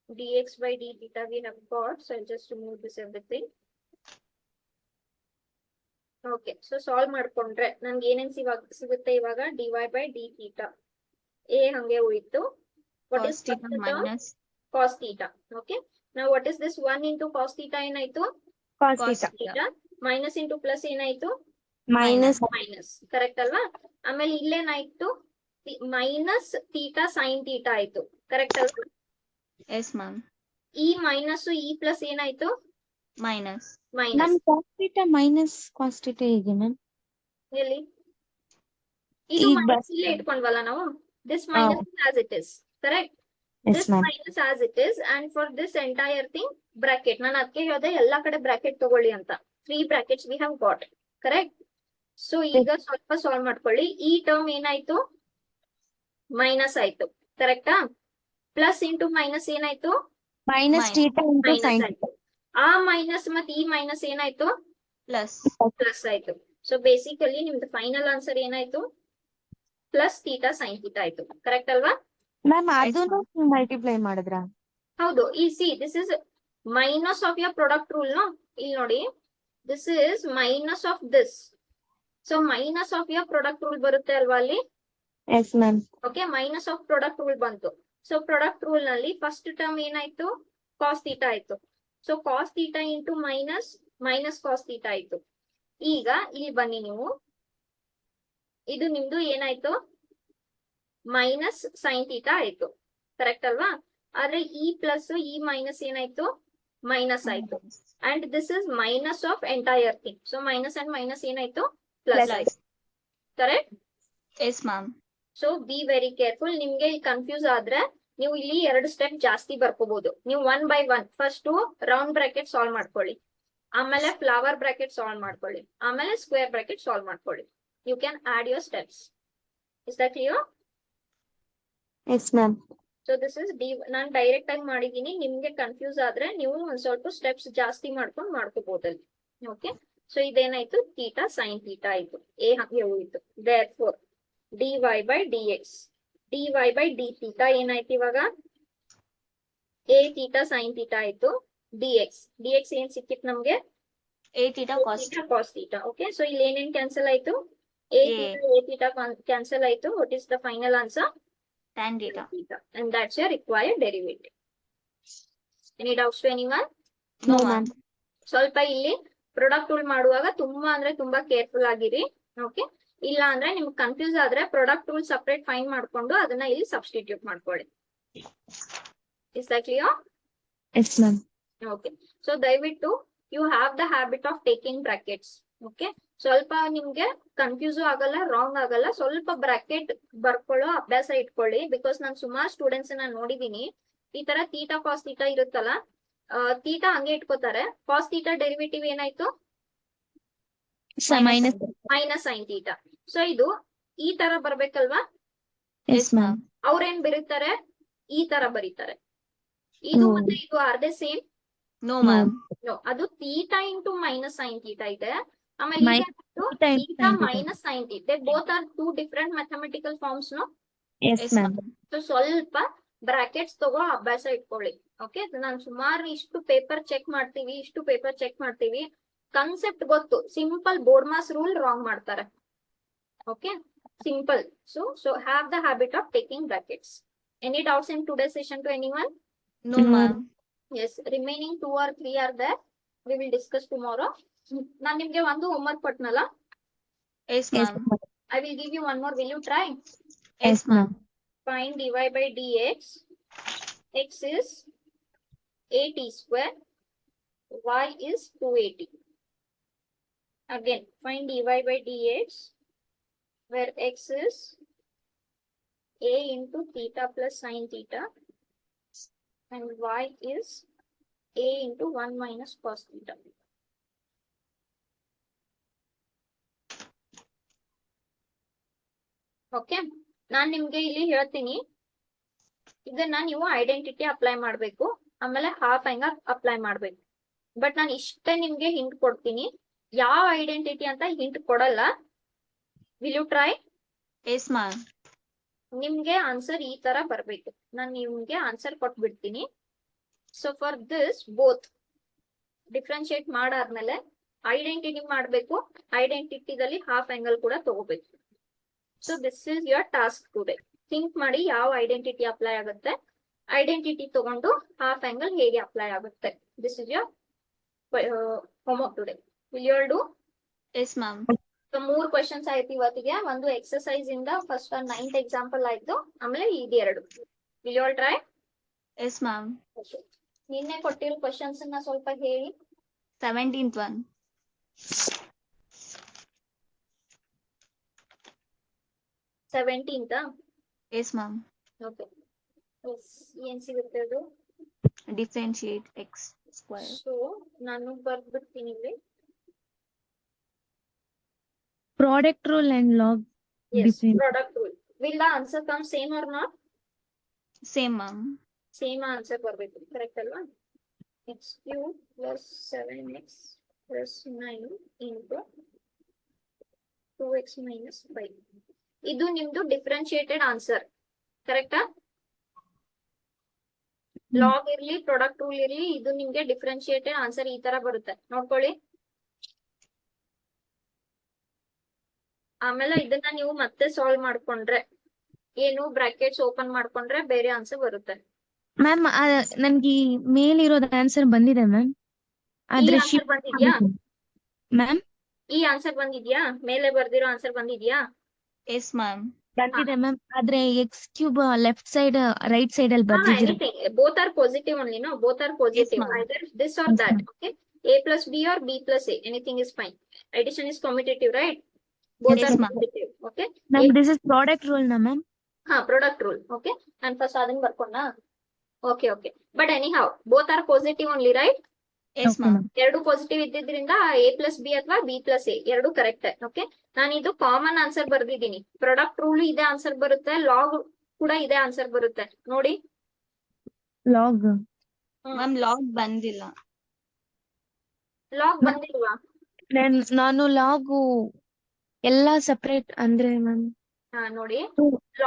dx by d theta we have got, so I'll just remove this everything. Okay, so solve ಮಾಡ್ಕೊಂಡ್ರೆ ನನ್ಗೆ ಏನೇನ್ ಸಿಗುತ್ತೆ ಇವಾಗ? dy by d theta a ಹಂಗೆ ಉಳಿತು. What is Cos theta minus cos theta? Okay, now what is this 1 into cos theta ಏನಾಯ್ತು? Cos cos theta. theta. Minus into plus ಏನಾಯ್ತು? Minus minus. Correct ಅಲ್ವಾ? ಆಮೇಲೆ ಇಲ್ಲೇನಾಯ್ತು? ಮೈನಸ್ ಥೀಟಾ ಸೈನ್ ಥೀಟಾ ಆಯ್ತು. Correct ಅಲ್ವಾ? Yes, ma'am. ಈ minus ಈ plus ಏನಾಯ್ತು? Minus. Ma'am minus. Cos theta minus cos theta ಹೇಗೆ ಮ್ಯಾಮ್? ಎಲ್ಲಿ? ಇದು ಈಗ ಮೈನಸ್ ಇಲ್ಲೇ ಇಟ್ಕೊಂಡ್ವಲ್ಲ ನಾವು. This minus as it is. Correct? Yes this ma'am. minus as it is, and for this entire thing bracket. ನಾನು ಅದಕ್ಕೆ ಹೇಳಿದೆ ಎಲ್ಲಾ ಕಡೆ ಬ್ರಾಕೆಟ್ ತಗೊಳ್ಳಿ ಅಂತ. 3 brackets we have got. correct? So ಈಗ ಸ್ವಲ್ಪ ಸಾಲ್ವ್ ಮಾಡ್ಕೊಳ್ಳಿ. ಈ ಟರ್ಮ್ ಏನಾಯ್ತು? ಮೈನಸ್ ಆಯ್ತು. ಕರೆಕ್ಟಾ? ಪ್ಲಸ್ ಇಂಟು ಮೈನಸ್ ಏನಾಯ್ತು? Minus Minus. Theta into minus sine ಆಯ್ತು. ಆ ಮೈನಸ್ ಮತ್ತೆ ಈ ಮೈನಸ್ ಏನಾಯ್ತು? Plus. ಪ್ಲಸ್ ಆಯ್ತು. ಸೊ ಬೇಸಿಕಲಿ ನಿಮ್ದು ಫೈನಲ್ ಆನ್ಸರ್ ಏನಾಯ್ತು? ಪ್ಲಸ್ ಥೀಟಾ ಸೈನ್ ಥೀಟಾ ಆಯ್ತು. ಕರೆಕ್ಟ್ ಅಲ್ವಾ? ಮ್ಯಾಮ್ ಅದನ್ನು ಮಲ್ಟಿಪ್ಲೈ ಮಾಡಿದ್ರ? ಹೌದು. ಈ see this is minus of your product rule. No, ಇಲ್ಲಿ ನೋಡಿ, this is minus of this. So minus of your product rule ಬರುತ್ತೆ ಅಲ್ವಾ ಅಲ್ಲಿ? Yes ma'am. Okay, minus of product rule ಬಂತು. ಸೊ ಪ್ರಾಡಕ್ಟ್ ರೂಲ್ ನಲ್ಲಿ ಫಸ್ಟ್ ಟರ್ಮ್ ಏನಾಯ್ತು? Cos theta ಆಯ್ತು. So cos theta into minus minus cos theta ಆಯ್ತು. ಈಗ ಇಲ್ಲಿ ಬನ್ನಿ ನೀವು, ಇದು ನಿಮ್ದು ಏನಾಯ್ತು, ಮೈನಸ್ ಸೈನ್ ಥೀಟಾ ಆಯ್ತು, ಕರೆಕ್ಟ್ ಅಲ್ವಾ? ಆದ್ರೆ ಈ ಪ್ಲಸ್ ಈ ಮೈನಸ್ ಏನಾಯ್ತು, ಮೈನಸ್ ಆಯ್ತು. And this is minus of entire thing. So minus and minus ಏನಾಯ್ತು, ಪ್ಲಸ್ Plus. ಆಯ್ತು, correct? Yes, ma'am. So be very careful. ನಿಮ್ಗೆ ಕನ್ಫ್ಯೂಸ್ ಆದ್ರೆ ನೀವು ಇಲ್ಲಿ 2 ಸ್ಟೆಪ್ ಜಾಸ್ತಿ ಬರ್ಕೋಬಹುದು. ನೀವು 1 by 1 first round bracket solve ಮಾಡ್ಕೊಳ್ಳಿ, ಆಮೇಲೆ ಫ್ಲವರ್ ಬ್ರಾಕೆಟ್ ಸಾಲ್ವ್ ಮಾಡ್ಕೊಳ್ಳಿ, ಆಮೇಲೆ ಸ್ಕ್ವೇರ್ ಬ್ರಾಕೆಟ್ ಸಾಲ್ವ್ ಮಾಡ್ಕೊಳ್ಳಿ. You can add your steps. Is that clear? Yes ma'am. So this is d. ನಾನು ಡೈರೆಕ್ಟ್ ಆಗಿ ಮಾಡಿದೀನಿ, ನಿಮ್ಗೆ ಕನ್ಫ್ಯೂಸ್ ಆದ್ರೆ ನೀವು ಒಂದ್ ಸ್ವಲ್ಪ ಸ್ಟೆಪ್ಸ್ ಜಾಸ್ತಿ ಮಾಡ್ಕೊಂಡು ಮಾಡ್ಕೋಬಹುದಲ್ಲಿ. ಓಕೆ, ಸೊ ಇದೇನಾಯ್ತು, ಥೀಟಾ ಸೈನ್ ಥೀಟಾ ಆಯ್ತು, ಎ ಹಂಗೆ ಉಳಿತು. Therefore dy by dx, dy by d theta ಏನಾಯ್ತು ಇವಾಗ, a theta sin theta ಆಯ್ತು, dx ಏನ್ ಸಿಕ್ಕಿತ್ತು ನಮ್ಗೆ, A theta cos theta cos theta. ಓಕೆ, ಸೊ ಇಲ್ಲಿ ಏನೇನ್ ಕ್ಯಾನ್ಸಲ್ ಆಯ್ತು, a theta ಕ್ಯಾನ್ಸಲ್ ಆಯ್ತು. What is the final answer, tan theta. theta, and that's your required derivative. Any doubts to anyone? No, No, ma'am. ma'am. ಸ್ವಲ್ಪ ಇಲ್ಲಿ product rule ಮಾಡುವಾಗ ತುಂಬಾ ಅಂದ್ರೆ ತುಂಬಾ ಕೇರ್ಫುಲ್ ಆಗಿರಿ. ಓಕೆ, ಇಲ್ಲ ಅಂದ್ರೆ ನಿಮ್ಗೆ ಕನ್ಫ್ಯೂಸ್ ಆದ್ರೆ ಪ್ರಾಡಕ್ಟ್ ರೂಲ್ ಸಪರೇಟ್ ಫೈಂಡ್ ಮಾಡ್ಕೊಂಡು ಅದನ್ನ ಇಲ್ಲಿ ಸಬ್ಸ್ಟಿಟ್ಯೂಟ್ ಮಾಡ್ಕೊಳ್ಳಿ. Is that clear? Yes ma'am. Okay, so ದಯವಿಟ್ಟು you have the habit of taking brackets. Okay, ಸ್ವಲ್ಪ ನಿಮ್ಗೆ ಕನ್ಫ್ಯೂಸ್ ಆಗಲ್ಲ, ರಾಂಗ್ ಆಗಲ್ಲ, ಸ್ವಲ್ಪ ಬ್ರಾಕೆಟ್ ಬರ್ಕೊಳ್ಳೋ ಅಭ್ಯಾಸ ಇಟ್ಕೊಳ್ಳಿ. ಬಿಕಾಸ್ ನಾನು ಸುಮಾರು ಸ್ಟೂಡೆಂಟ್ಸ್ ನ ನೋಡಿದೀನಿ, ಈ ತರ ಥೀಟಾ ಕಾಸ್ ಥೀಟಾ ಇರುತ್ತಲ್ಲ, ಥೀಟಾ ಹಂಗೆ ಇಟ್ಕೋತಾರೆ, ಕಾಸ್ ಥೀಟಾ ಡೆರಿವೇಟಿವ್ ಏನಾಯ್ತು, minus. Minus sine theta. So ಇದು ಈ ತರ ಬರ್ಬೇಕಲ್ವಾ, ಎಸ್ ಮ್ಯಾಮ್. ಅವ್ರೇನ್ ಬರೀತಾರೆ, ಈ ತರ ಬರೀತಾರೆ. ಇದು ಹ್ಮ್. ಮತ್ತೆ ಇದು are they same? No, ma'am. No, ಅದು theta into minus sine theta ಇದೆ. ಆಮೇಲೆ Theta into theta sin theta. Minus sine theta, both are 2 different mathematical forms. No, yes Yes, ma'am. ma'am. So ಸ್ವಲ್ಪ ಬ್ರಾಕೆಟ್ಸ್ ತಗೋ ಅಭ್ಯಾಸ ಇಟ್ಕೊಳ್ಳಿ. ಓಕೆ, ನಾನು ಸುಮಾರು ಇಷ್ಟು ಪೇಪರ್ ಚೆಕ್ ಮಾಡ್ತೀವಿ, ಕನ್ಸೆಪ್ಟ್ ಗೊತ್ತು, simple BODMAS rule wrong ಮಾಡ್ತಾರೆ. Okay, simple. So have the habit of taking brackets. Any doubts in today session to anyone? No, ma'am. Yes, remaining 2 or 3 are there. We will discuss tomorrow. ನಾನು ನಿಮ್ಗೆ ಒಂದು homework ಕೊಟ್ನಲ್ಲ, Yes, yes ma'am. Ma'am. I will give you one more. Will you try? Yes ma'am. Find dy by dx. X is 8t square, y is 280. Again, find dy by dx, where x is a into theta plus sin theta, and y is a into 1 minus cos theta. Okay, ನಾನ್ ನಿಮ್ಗೆ ಇಲ್ಲಿ ಹೇಳ್ತೀನಿ, ಇದನ್ನ ನೀವು identity apply ಮಾಡ್ಬೇಕು, ಆಮೇಲೆ half angle apply ಮಾಡ್ಬೇಕು. But ನಾನು ಇಷ್ಟೇ ನಿಮ್ಗೆ ಹಿಂಟ್ ಕೊಡ್ತೀನಿ, ಯಾವ ಐಡೆಂಟಿಟಿ ಅಂತ ಹಿಂಟ್ ಕೊಡಲ್ಲ. Will you try? Yes, ma'am. ನಿಮ್ಗೆ ಆನ್ಸರ್ ಈ ತರ ಬರ್ಬೇಕು, ನಾನು ನಿಮ್ಗೆ ಆನ್ಸರ್ ಕೊಟ್ಬಿಡ್ತೀನಿ. So for this both differentiate ಮಾಡಾದ್ಮೇಲೆ ಐಡೆಂಟಿಟಿ ಮಾಡ್ಬೇಕು, ಐಡೆಂಟಿಟಿದಲ್ಲಿ ಹಾಫ್ ಆಂಗಲ್ ಕೂಡ ತಗೋಬೇಕು. So this is your task today. Think ಮಾಡಿ ಯಾವ ಐಡೆಂಟಿಟಿ ಅಪ್ಲೈ ಆಗುತ್ತೆ, ಐಡೆಂಟಿಟಿ ತಗೊಂಡು ಹಾಫ್ ಆಂಗಲ್ ಹೇಗೆ ಅಪ್ಲೈ ಆಗುತ್ತೆ. This is your homework today. Will you all do? Yes, ma'am. So 3 questions ಆಯ್ತು ಇವತ್ತಿಗೆ. ಒಂದು ಎಕ್ಸರ್ಸೈಸ್ ಇಂದ ಫಸ್ಟ್ 9th ಎಕ್ಸಾಂಪಲ್ ಆಯ್ತು, ಆಮೇಲೆ ಇದೆರಡು. Will you all try? Yes, ma'am. ನಿನ್ನೆ ಕೊಟ್ಟಿರೋ ಕ್ವೆಶನ್ಸ್ ನ ಸ್ವಲ್ಪ ಹೇಳಿ. 17th one. 17th? Yes, ma'am. Okay, ಏನ್ ಸಿಗುತ್ತೆ ಅದು? Differentiate x square. ಸೊ ನಾನು ಬರ್ದ್ಬಿಡ್ತೀನಿ ಇಲ್ಲಿ. Product rule and log. Yes, Different. product rule. Will the answer come same or not? Same, ma'am. Same answer ಬರ್ಬೇಕು, ಕರೆಕ್ಟ್ ಅಲ್ವಾ? x cube plus 7x plus 9 into 2x minus 5. ಇದು ನಿಮ್ದು differentiated answer, ಕರೆಕ್ಟಾ? Log ಇರ್ಲಿ product rule ಇರ್ಲಿ, ಇದು ನಿಮ್ಗೆ differentiated answer ಈ ತರ ಬರುತ್ತೆ, ನೋಡ್ಕೊಳ್ಳಿ. ಆಮೇಲೆ ಇದನ್ನ ನೀವು ಮತ್ತೆ ಸಾಲ್ವ್ ಮಾಡ್ಕೊಂಡ್ರೆ, ಏನು ಬ್ರಾಕೆಟ್ಸ್ ಓಪನ್ ಮಾಡ್ಕೊಂಡ್ರೆ ಬೇರೆ ಆನ್ಸರ್ ಬರುತ್ತೆ. ಮ್ಯಾಮ್ ನನ್ಗೆ ಈ ಮೇಲ್ ಇರೋದ್ ಆನ್ಸರ್ ಬಂದಿದೆ ಮ್ಯಾಮ್. ಈ ಆದ್ರೆ ಆನ್ಸರ್ ಬಂದಿದ್ಯಾ? ಮ್ಯಾಮ್ ಈ ಆನ್ಸರ್ ಬಂದಿದ್ಯಾ? ಮೇಲೆ ಬರ್ದಿರೋ ಆನ್ಸರ್ ಬಂದಿದ್ಯಾ? Yes, ma'am. ಬಂದಿದೆ ಮ್ಯಾಮ್. ಆದ್ರೆ X cube left side right side ಅಲ್ಲಿ ಬರ್ದಿದ್ದೀರ. Anything. Both are positive only, no? Both are positive. ma'am. Either this or Yes, that. ma'am. Okay. A plus B or B plus A. Anything is fine. Addition is commutative, right? Both Yes, are ma'am. commutative. Okay. Ma'am this is product rule ನಾ ma'am? Product rule. Okay. And first adin barkonna. Okay, okay. But anyhow, both are positive only, right? Yes, Okay, ma'am. ma'am. ಎರಡು positive ಇದ್ದಿದ್ರಿಂದ A plus B ಅಥವಾ B plus A ಎರಡು correct. Okay, ನಾನು ಇದು common answer ಬರ್ದಿದ್ದೀನಿ. Product rule ಇದೇ answer ಬರುತ್ತೆ, log ಕೂಡ ಇದೇ answer ಬರುತ್ತೆ ನೋಡಿ. ಲಾಗ್ Ma'am, log ಬಂದಿಲ್ಲ. ಲಾಗ್ ಬಂದಿಲ್ವಾ? ನಾನು ಲಾಗು ಎಲ್ಲಾ ಸಪರೇಟ್ ಅಂದ್ರೆ ಮ್ಯಾಮ್ ನೋಡಿ,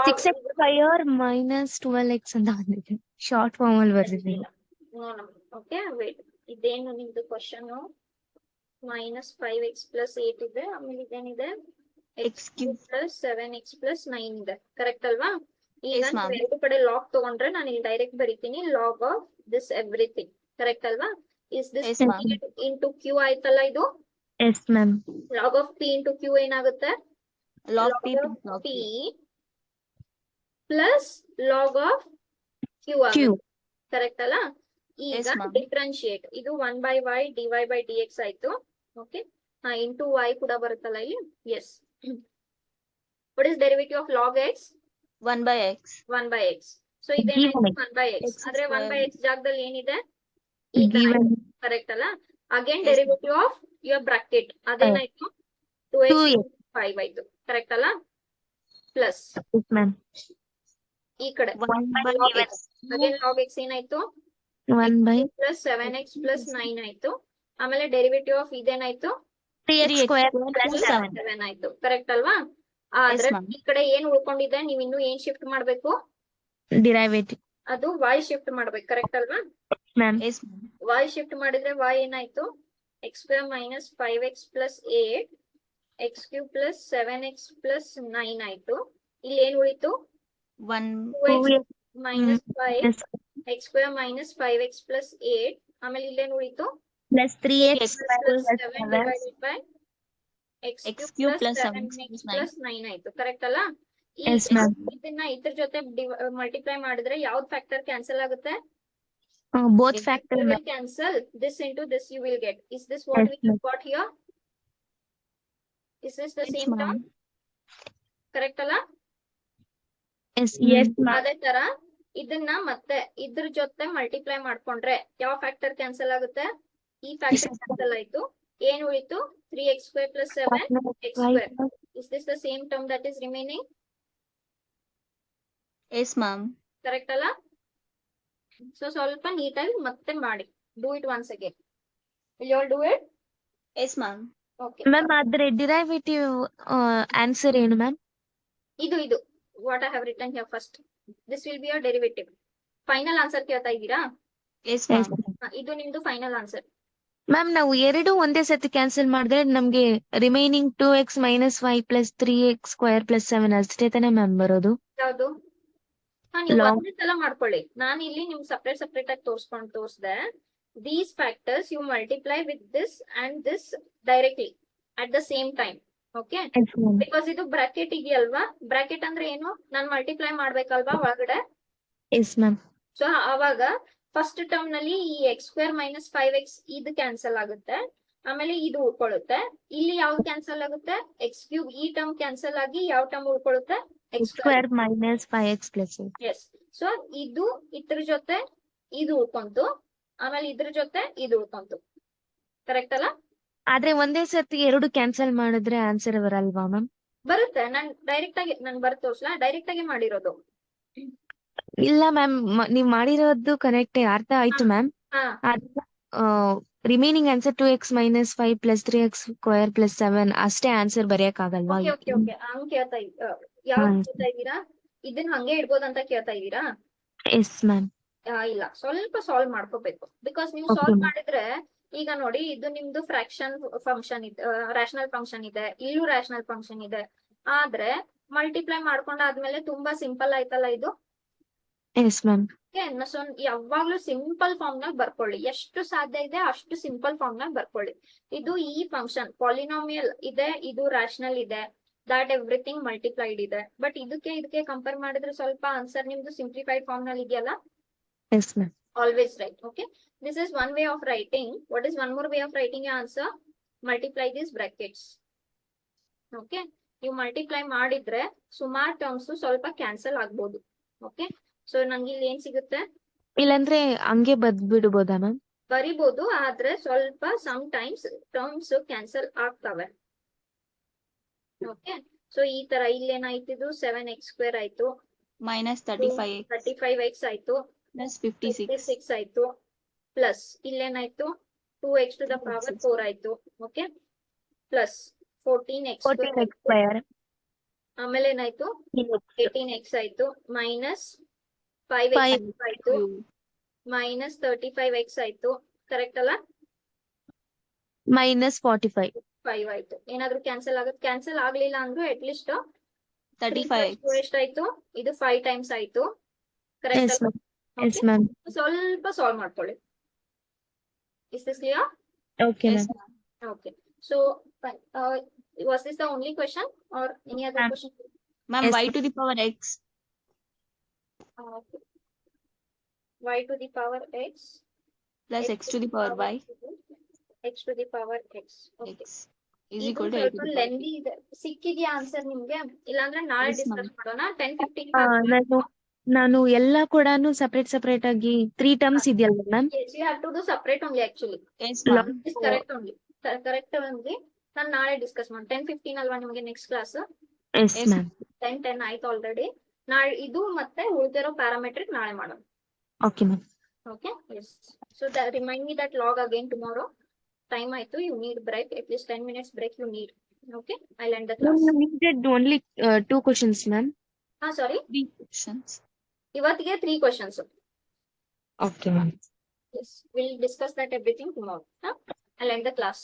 6x² ಮೈನಸ್ 12x ಅಂತ ಬಂದಿದೆ. ಶಾರ್ಟ್ ಫಾರ್ಮ್ ಅಲ್ಲಿ ಬರ್ದಿದ್ದೀನಿ. ಓಕೆ ವೇಟ್, ಇದೇನು ನಿಮ್ದು ಕ್ವಶನ್? -5x ಪ್ಲಸ್ 8 ಇದೆ, ಆಮೇಲೆ ಇದೇನಿದೆ x³ ಪ್ಲಸ್ 7x ಪ್ಲಸ್ 9 ಇದೆ. ಕರೆಕ್ಟ್ ಅಲ್ವಾ? ಈಗ Yes, ma'am. ಎರಡು ಕಡೆ ಲಾಗ್ ತಗೊಂಡ್ರೆ ನಾನು ಇಲ್ಲಿ ಡೈರೆಕ್ಟ್ ಬರೀತೀನಿ log of this everything. Correct ಅಲ್ವಾ? Is this Yes, ma'am. Into Q ಆಯ್ತಲ್ಲ ಇದು. Yes ma'am. Log of P into Q ಏನಾಗುತ್ತೆ? Log P log plus log P Q. Plus log of Q Q. ಆಗುತ್ತೆ. Correct ಅಲ್ಲ? ಈಗ Yes, ma'am. Differentiate, ಇದು 1/y dy by dx ಆಯ್ತು. Okay, into y ಕೂಡ ಬರುತ್ತಲ್ಲ ಇಲ್ಲಿ. Yes. What is derivative of log x? 1/x. 1/x. So ಇದೇನಾಯ್ತು? Given. 1/x. X ಆದ್ರೆ square. 1/x ಜಾಗದಲ್ಲಿ ಏನಿದೆ? Given. ಕರೆಕ್ಟ್ ಅಲ್ಲ? Again Yes, derivative of your bracket ಅದೇನಾಯ್ತು? 2x 5 ಆಯ್ತು. ಕರೆಕ್ಟ್ ಅಲ್ಲ? Plus yes ma'am. ಈ ಕಡೆ 1/x. ಅಗೇನ್ ಲಾಗ್ x ಏನಾಯ್ತು? 1/3x² ಪ್ಲಸ್ 7x ಪ್ಲಸ್ 9 ಆಯ್ತು. ಆಮೇಲೆ ಡೆರಿವೇಟಿವ್ ಆಫ್ ಇದೇನಾಯ್ತು? plus 7. 7 ಆಯ್ತು. ಕರೆಕ್ಟ್ ಅಲ್ವಾ? ಆದ್ರೆ ma'am. ಈ ಕಡೆ ಏನ್ ಉಳ್ಕೊಂಡಿದೆ? ನೀವ್ ಇನ್ನು ಏನ್ ಶಿಫ್ಟ್ ಮಾಡ್ಬೇಕು? ಡಿರೈವೇಟಿವ್ ಅದು y ಶಿಫ್ಟ್ ಮಾಡ್ಬೇಕು. ಕರೆಕ್ಟ್ ಅಲ್ವಾ? Ma'am. Yes, ma'am. y shift ಮಾಡಿದ್ರೆ y ಏನಾಯ್ತು? x² minus 5x plus 8 x³ plus 7x plus 9 ಆಯ್ತು. ಇಲ್ಲಿ ಏನ್ ಉಳಿತು? 1. 2x minus 5 Yes. x² minus 5x plus 8 ಆಮೇಲೆ ಇಲ್ಲೇನ್ ಉಳಿತು? Plus 3x plus 7 divided by x³ plus 7x plus plus 9 ಆಯ್ತು. ಕರೆಕ್ಟ್ ಅಲ್ಲ? ಈ Yes, ma'am. ಇದನ್ನ ಇದ್ರ ಜೊತೆ ಮಲ್ಟಿಪ್ಲೈ ಮಾಡಿದ್ರೆ ಯಾವ್ದು ಫ್ಯಾಕ್ಟರ್ ಕ್ಯಾನ್ಸಲ್ ಆಗುತ್ತೆ? Both factor You will cancel this into this, you will get. Is this what Yes, we ma'am. got here? Is this the Yes, same term? ma'am. Correct ಅಲ್ಲ? S ಅದೇ ತರ ಇದನ್ನ ಮತ್ತೆ ಇದ್ರ ಜೊತೆ ಮಲ್ಟಿಪ್ಲೈ ಮಾಡ್ಕೊಂಡ್ರೆ ಯಾವ ಫ್ಯಾಕ್ಟರ್ ಕ್ಯಾನ್ಸಲ್ ಆಗುತ್ತೆ? ಈ ಫ್ಯಾಕ್ಟರ್ ಕ್ಯಾನ್ಸಲ್ ಆಯ್ತು. ಏನ್ ಉಳಿತು? 3x² plus 7x². Is this the same term that is remaining? Yes, ma'am. Correct ಅಲ್ಲ? ಸೊ ಸ್ವಲ್ಪ ನೀಟಾಗಿ ಮತ್ತೆ ಮಾಡಿ. Do it once again. Will you all do it? Yes, ma'am. Okay. Ma'am ಆದ್ರೆ ಡಿರೈವೇಟಿವ್ ಆನ್ಸರ್ ಏನು ಮ್ಯಾಮ್? ಇದು what I have written here first. This will be your derivative. Final answer ಕೇಳ್ತಾ ಇದ್ದೀರಾ? Yes, ma'am. ಇದು ನಿಮ್ದು final answer. Ma'am ನಾವು ಎರಡು ಒಂದೇ ಸತಿ ಕ್ಯಾನ್ಸಲ್ ಮಾಡಿದ್ರೆ ನಮ್ಗೆ remaining 2x minus 5 plus 3x² plus 7 ಅಷ್ಟೇ ತಾನೇ ಮ್ಯಾಮ್ ಬರೋದು? ಯಾವ್ದು? ನೀವು Long. ಒಂದೇ ಸಲ ಮಾಡ್ಕೊಳ್ಳಿ. ನಾನು ಇಲ್ಲಿ ನಿಮ್ ಸಪ್ರೇಟ್ ಆಗಿ ತೋರಿಸ್ದೆ. These factors you multiply with this and this directly at the same time. Okay? Because ಇದು ಬ್ರಾಕೆಟ್ ಇದೆಯಲ್ವಾ? ಬ್ರಾಕೆಟ್ ಅಂದ್ರೆ ಏನು? ನಾನು ಮಲ್ಟಿಪ್ಲೈ ಮಾಡ್ಬೇಕಲ್ವಾ ಒಳಗಡೆ? S ma'am. ಸೊ ಅವಾಗ ಫಸ್ಟ್ ಟರ್ಮ್ ನಲ್ಲಿ ಈ x² ಮೈನಸ್ 5x ಇದು ಕ್ಯಾನ್ಸಲ್ ಆಗುತ್ತೆ. ಆಮೇಲೆ ಇದು ಉಳ್ಕೊಳ್ಳುತ್ತೆ. ಇಲ್ಲಿ ಯಾವ್ದು ಕ್ಯಾನ್ಸಲ್ ಆಗುತ್ತೆ? x³ ಈ ಟರ್ಮ್ ಕ್ಯಾನ್ಸಲ್ ಆಗಿ ಯಾವ ಟರ್ಮ್ ಉಳ್ಕೊಳ್ಳುತ್ತೆ? x² minus 5x plus. Yes. So ಇದು ಇದ್ರ ಜೊತೆ ಇದು ಉಳ್ಕೊಂತು, ಆಮೇಲೆ ಇದ್ರ ಜೊತೆ ಇದು ಉಳ್ಕೊಂತು. ಕರೆಕ್ಟ್ ಅಲ್ಲ? ಆದ್ರೆ ಒಂದೇ ಸತಿ ಎರಡು ಕ್ಯಾನ್ಸಲ್ ಮಾಡಿದ್ರೆ ಆನ್ಸರ್ ಬರಲ್ವಾ ಮ್ಯಾಮ್? ಬರುತ್ತೆ. ನಾನು ಬರ್ದ್ ತೋರ್ಸ್ಲಾ? ಡೈರೆಕ್ಟ್ ಆಗಿ ಮಾಡಿರೋದು. ಇಲ್ಲ ಮ್ಯಾಮ್, ನೀವ್ ಮಾಡಿರೋದು ಕರೆಕ್ಟ್ ಅರ್ಥ ಆಯ್ತು ma'am. Remaining answer 2x minus 5 plus 3x² plus 7 ಅಷ್ಟೇ ಆನ್ಸರ್ ಬರೆಯಕ್ ಆಗಲ್ವಾ? ಓಕೆ ಹಂಗ್ ಕೇಳ್ತಾ ಯಾವ್ದು ಕೇಳ್ತಾ ಇದ್ದೀರಾ? ಇದನ್ನ ಹಂಗೆ ಇಡ್ಬೋದಂತ ಕೇಳ್ತಾ ಇದ್ದೀರಾ? Yes ma'am. ಇಲ್ಲ, ಸ್ವಲ್ಪ ಸಾಲ್ವ್ ಮಾಡ್ಕೋಬೇಕು. ಬಿಕಾಸ್ ನೀವು Okay, ಸಾಲ್ವ್ ma'am. ಮಾಡಿದ್ರೆ ಈಗ ನೋಡಿ, ಇದು ನಿಮ್ದು ಫ್ರಾಕ್ಷನ್ ಫಂಕ್ಷನ್ ಇದೆ, ರ್ಯಾಷನಲ್ ಫಂಕ್ಷನ್ ಇದೆ, ಇಲ್ಲೂ ರ್ಯಾಷನಲ್ ಫಂಕ್ಷನ್ ಇದೆ. ಆದ್ರೆ ಮಲ್ಟಿಪ್ಲೈ ಮಾಡ್ಕೊಂಡಾದ್ಮೇಲೆ ತುಂಬಾ ಸಿಂಪಲ್ ಆಯ್ತಲ್ಲ ಇದು. Yes ma'am. ಸೊ ಯಾವಾಗ್ಲೂ ಸಿಂಪಲ್ ಫಾರ್ಮ್ ನಾಗ ಬರ್ಕೊಳ್ಳಿ, ಎಷ್ಟು ಸಾಧ್ಯ ಇದೆ ಅಷ್ಟು ಸಿಂಪಲ್ ಫಾರ್ಮ್ ನಾಗ ಬರ್ಕೊಳ್ಳಿ. ಇದು ಈ ಫಂಕ್ಷನ್ ಪಾಲಿನಾಮಿಯಲ್ ಇದೆ, ಇದು ರಾಷನಲ್ ಇದೆ, ದಟ್ ಎವ್ರಿಥಿಂಗ್ ಮಲ್ಟಿಪ್ಲೈಡ್ ಇದೆ. ಬಟ್ ಇದಕ್ಕೆ ಕಂಪೇರ್ ಮಾಡಿದ್ರೆ ಸ್ವಲ್ಪ ಆನ್ಸರ್ ನಿಮ್ದು ಸಿಂಪ್ಲಿಫೈಡ್ ಫಾರ್ಮ್ ನಲ್ಲಿ ಇದೆಯಲ್ಲ, yes ma'am. always right. Okay, this is one way of writing. What is one more way of writing your answer? Multiply these brackets. Okay, ನೀವು multiply ಮಾಡಿದ್ರೆ ಸುಮಾರು ಟರ್ಮ್ಸ್ ಸ್ವಲ್ಪ ಕ್ಯಾನ್ಸಲ್ ಆಗ್ಬೋದು. ಓಕೆ, ಸೊ ನಂಗೆ ಇಲ್ಲಿ ಏನ್ ಸಿಗುತ್ತೆ, ಇಲ್ಲಾಂದ್ರೆ ಹಂಗೆ ಬಿಡ್ಬೋದಾ ಮ್ಯಾಮ್? ಬರಿಬಹುದು, ಆದ್ರೆ ಸ್ವಲ್ಪ ಸಮ್ ಟೈಮ್ಸ್ ಟರ್ಮ್ಸ್ ಕ್ಯಾನ್ಸಲ್ ಆಗ್ತವೆ. ಓಕೆ, ಸೊ ಈ ತರ ಇಲ್ಲೇನಾಯ್ತಿದ್ದು 7x² ಆಯ್ತು, -35x 35x ಆಯ್ತು, plus 56. 56 ಆಯ್ತು, plus ಇಲ್ಲೇನಾಯ್ತು 2x to the power 4 ಆಯ್ತು. ಓಕೆ, ಪ್ಲಸ್ 14x ಸ್ಕ್ವೇರ್ ಆಮೇಲೆ ಏನಾಯ್ತು 18x ಆಯ್ತು, ಮೈನಸ್ 5x ಆಯ್ತು, ಮೈನಸ್ 35x ಆಯ್ತು. ಕರೆಕ್ಟ್ ಅಲ್ಲ? -45. 5 ಆಯ್ತು. ಏನಾದ್ರು ಕ್ಯಾನ್ಸಲ್ ಆಗುತ್ತೆ? ಕ್ಯಾನ್ಸಲ್ ಆಗ್ಲಿಲ್ಲ ಅಂದ್ರೂ ಅಟ್ ಲೀಸ್ಟ್ 35x. ಎಷ್ಟಾಯ್ತು? ಇದು 5 ಟೈಮ್ಸ್ ಆಯ್ತು. ಕರೆಕ್ಟ್ ಎಸ್ ಅಲ್ಲ? ಮ್ಯಾಮ್. Yes ma'am. ಸ್ವಲ್ಪ ಸಾಲ್ವ್ ಮಾಡ್ಕೊಳ್ಳಿ. Is this clear? Okay Yes, ma'am. ma'am. Okay. So, was this the only question or any other Ma'am. question? Ma'am, Yes, y ma'am. to the power x Okay. Y to the power x plus x to the power y x to the power x. Okay. x is ಇದು equal to a to ಸ್ವಲ್ಪ the power lengthy ಇದೆ. ಸಿಕ್ಕಿದ್ಯಾ answer ನಿಮ್ಗೆ? ಇಲ್ಲಾಂದ್ರೆ ನಾಳೆ Yes, ma'am. Discuss ಮಾಡೋಣ. 10:15 ನಾನು ಎಲ್ಲಾ ಕೂಡ ಸಪರೇಟ್ ಆಗಿ 3 ಟರ್ಮ್ಸ್ ಇದೆಯಲ್ಲ ma'am? Yes, you have to do separate only actually. yes, ma'am. It's correct only. Correct only. ನಾನು ನಾಳೆ ಡಿಸ್ಕಸ್ ಮಾಡೋಣ. 10:15 ಅಲ್ವಾ ನಿಮ್ಗೆ next class? Yes Yes, ma'am. 10 ಆಯ್ತು ಆಲ್ರೆಡಿ. ನಾಳೆ ಇದು ಮತ್ತೆ ಉಳಿದಿರೋ ಪ್ಯಾರಾಮೆಟ್ರಿಕ್ ನಾಳೆ ಮಾಡೋಣ. Okay ma'am. Okay, yes. So that remind me that log again tomorrow. Time ಆಯ್ತು, you need break, at least 10 minutes break you need. Okay, I'll end the class. Needed only 2 questions ma'am. Sorry, 3 questions. ಇವತ್ತಿಗೆ 3 questions. Okay ma'am. Yes, we'll discuss that everything tomorrow. I'll end the class.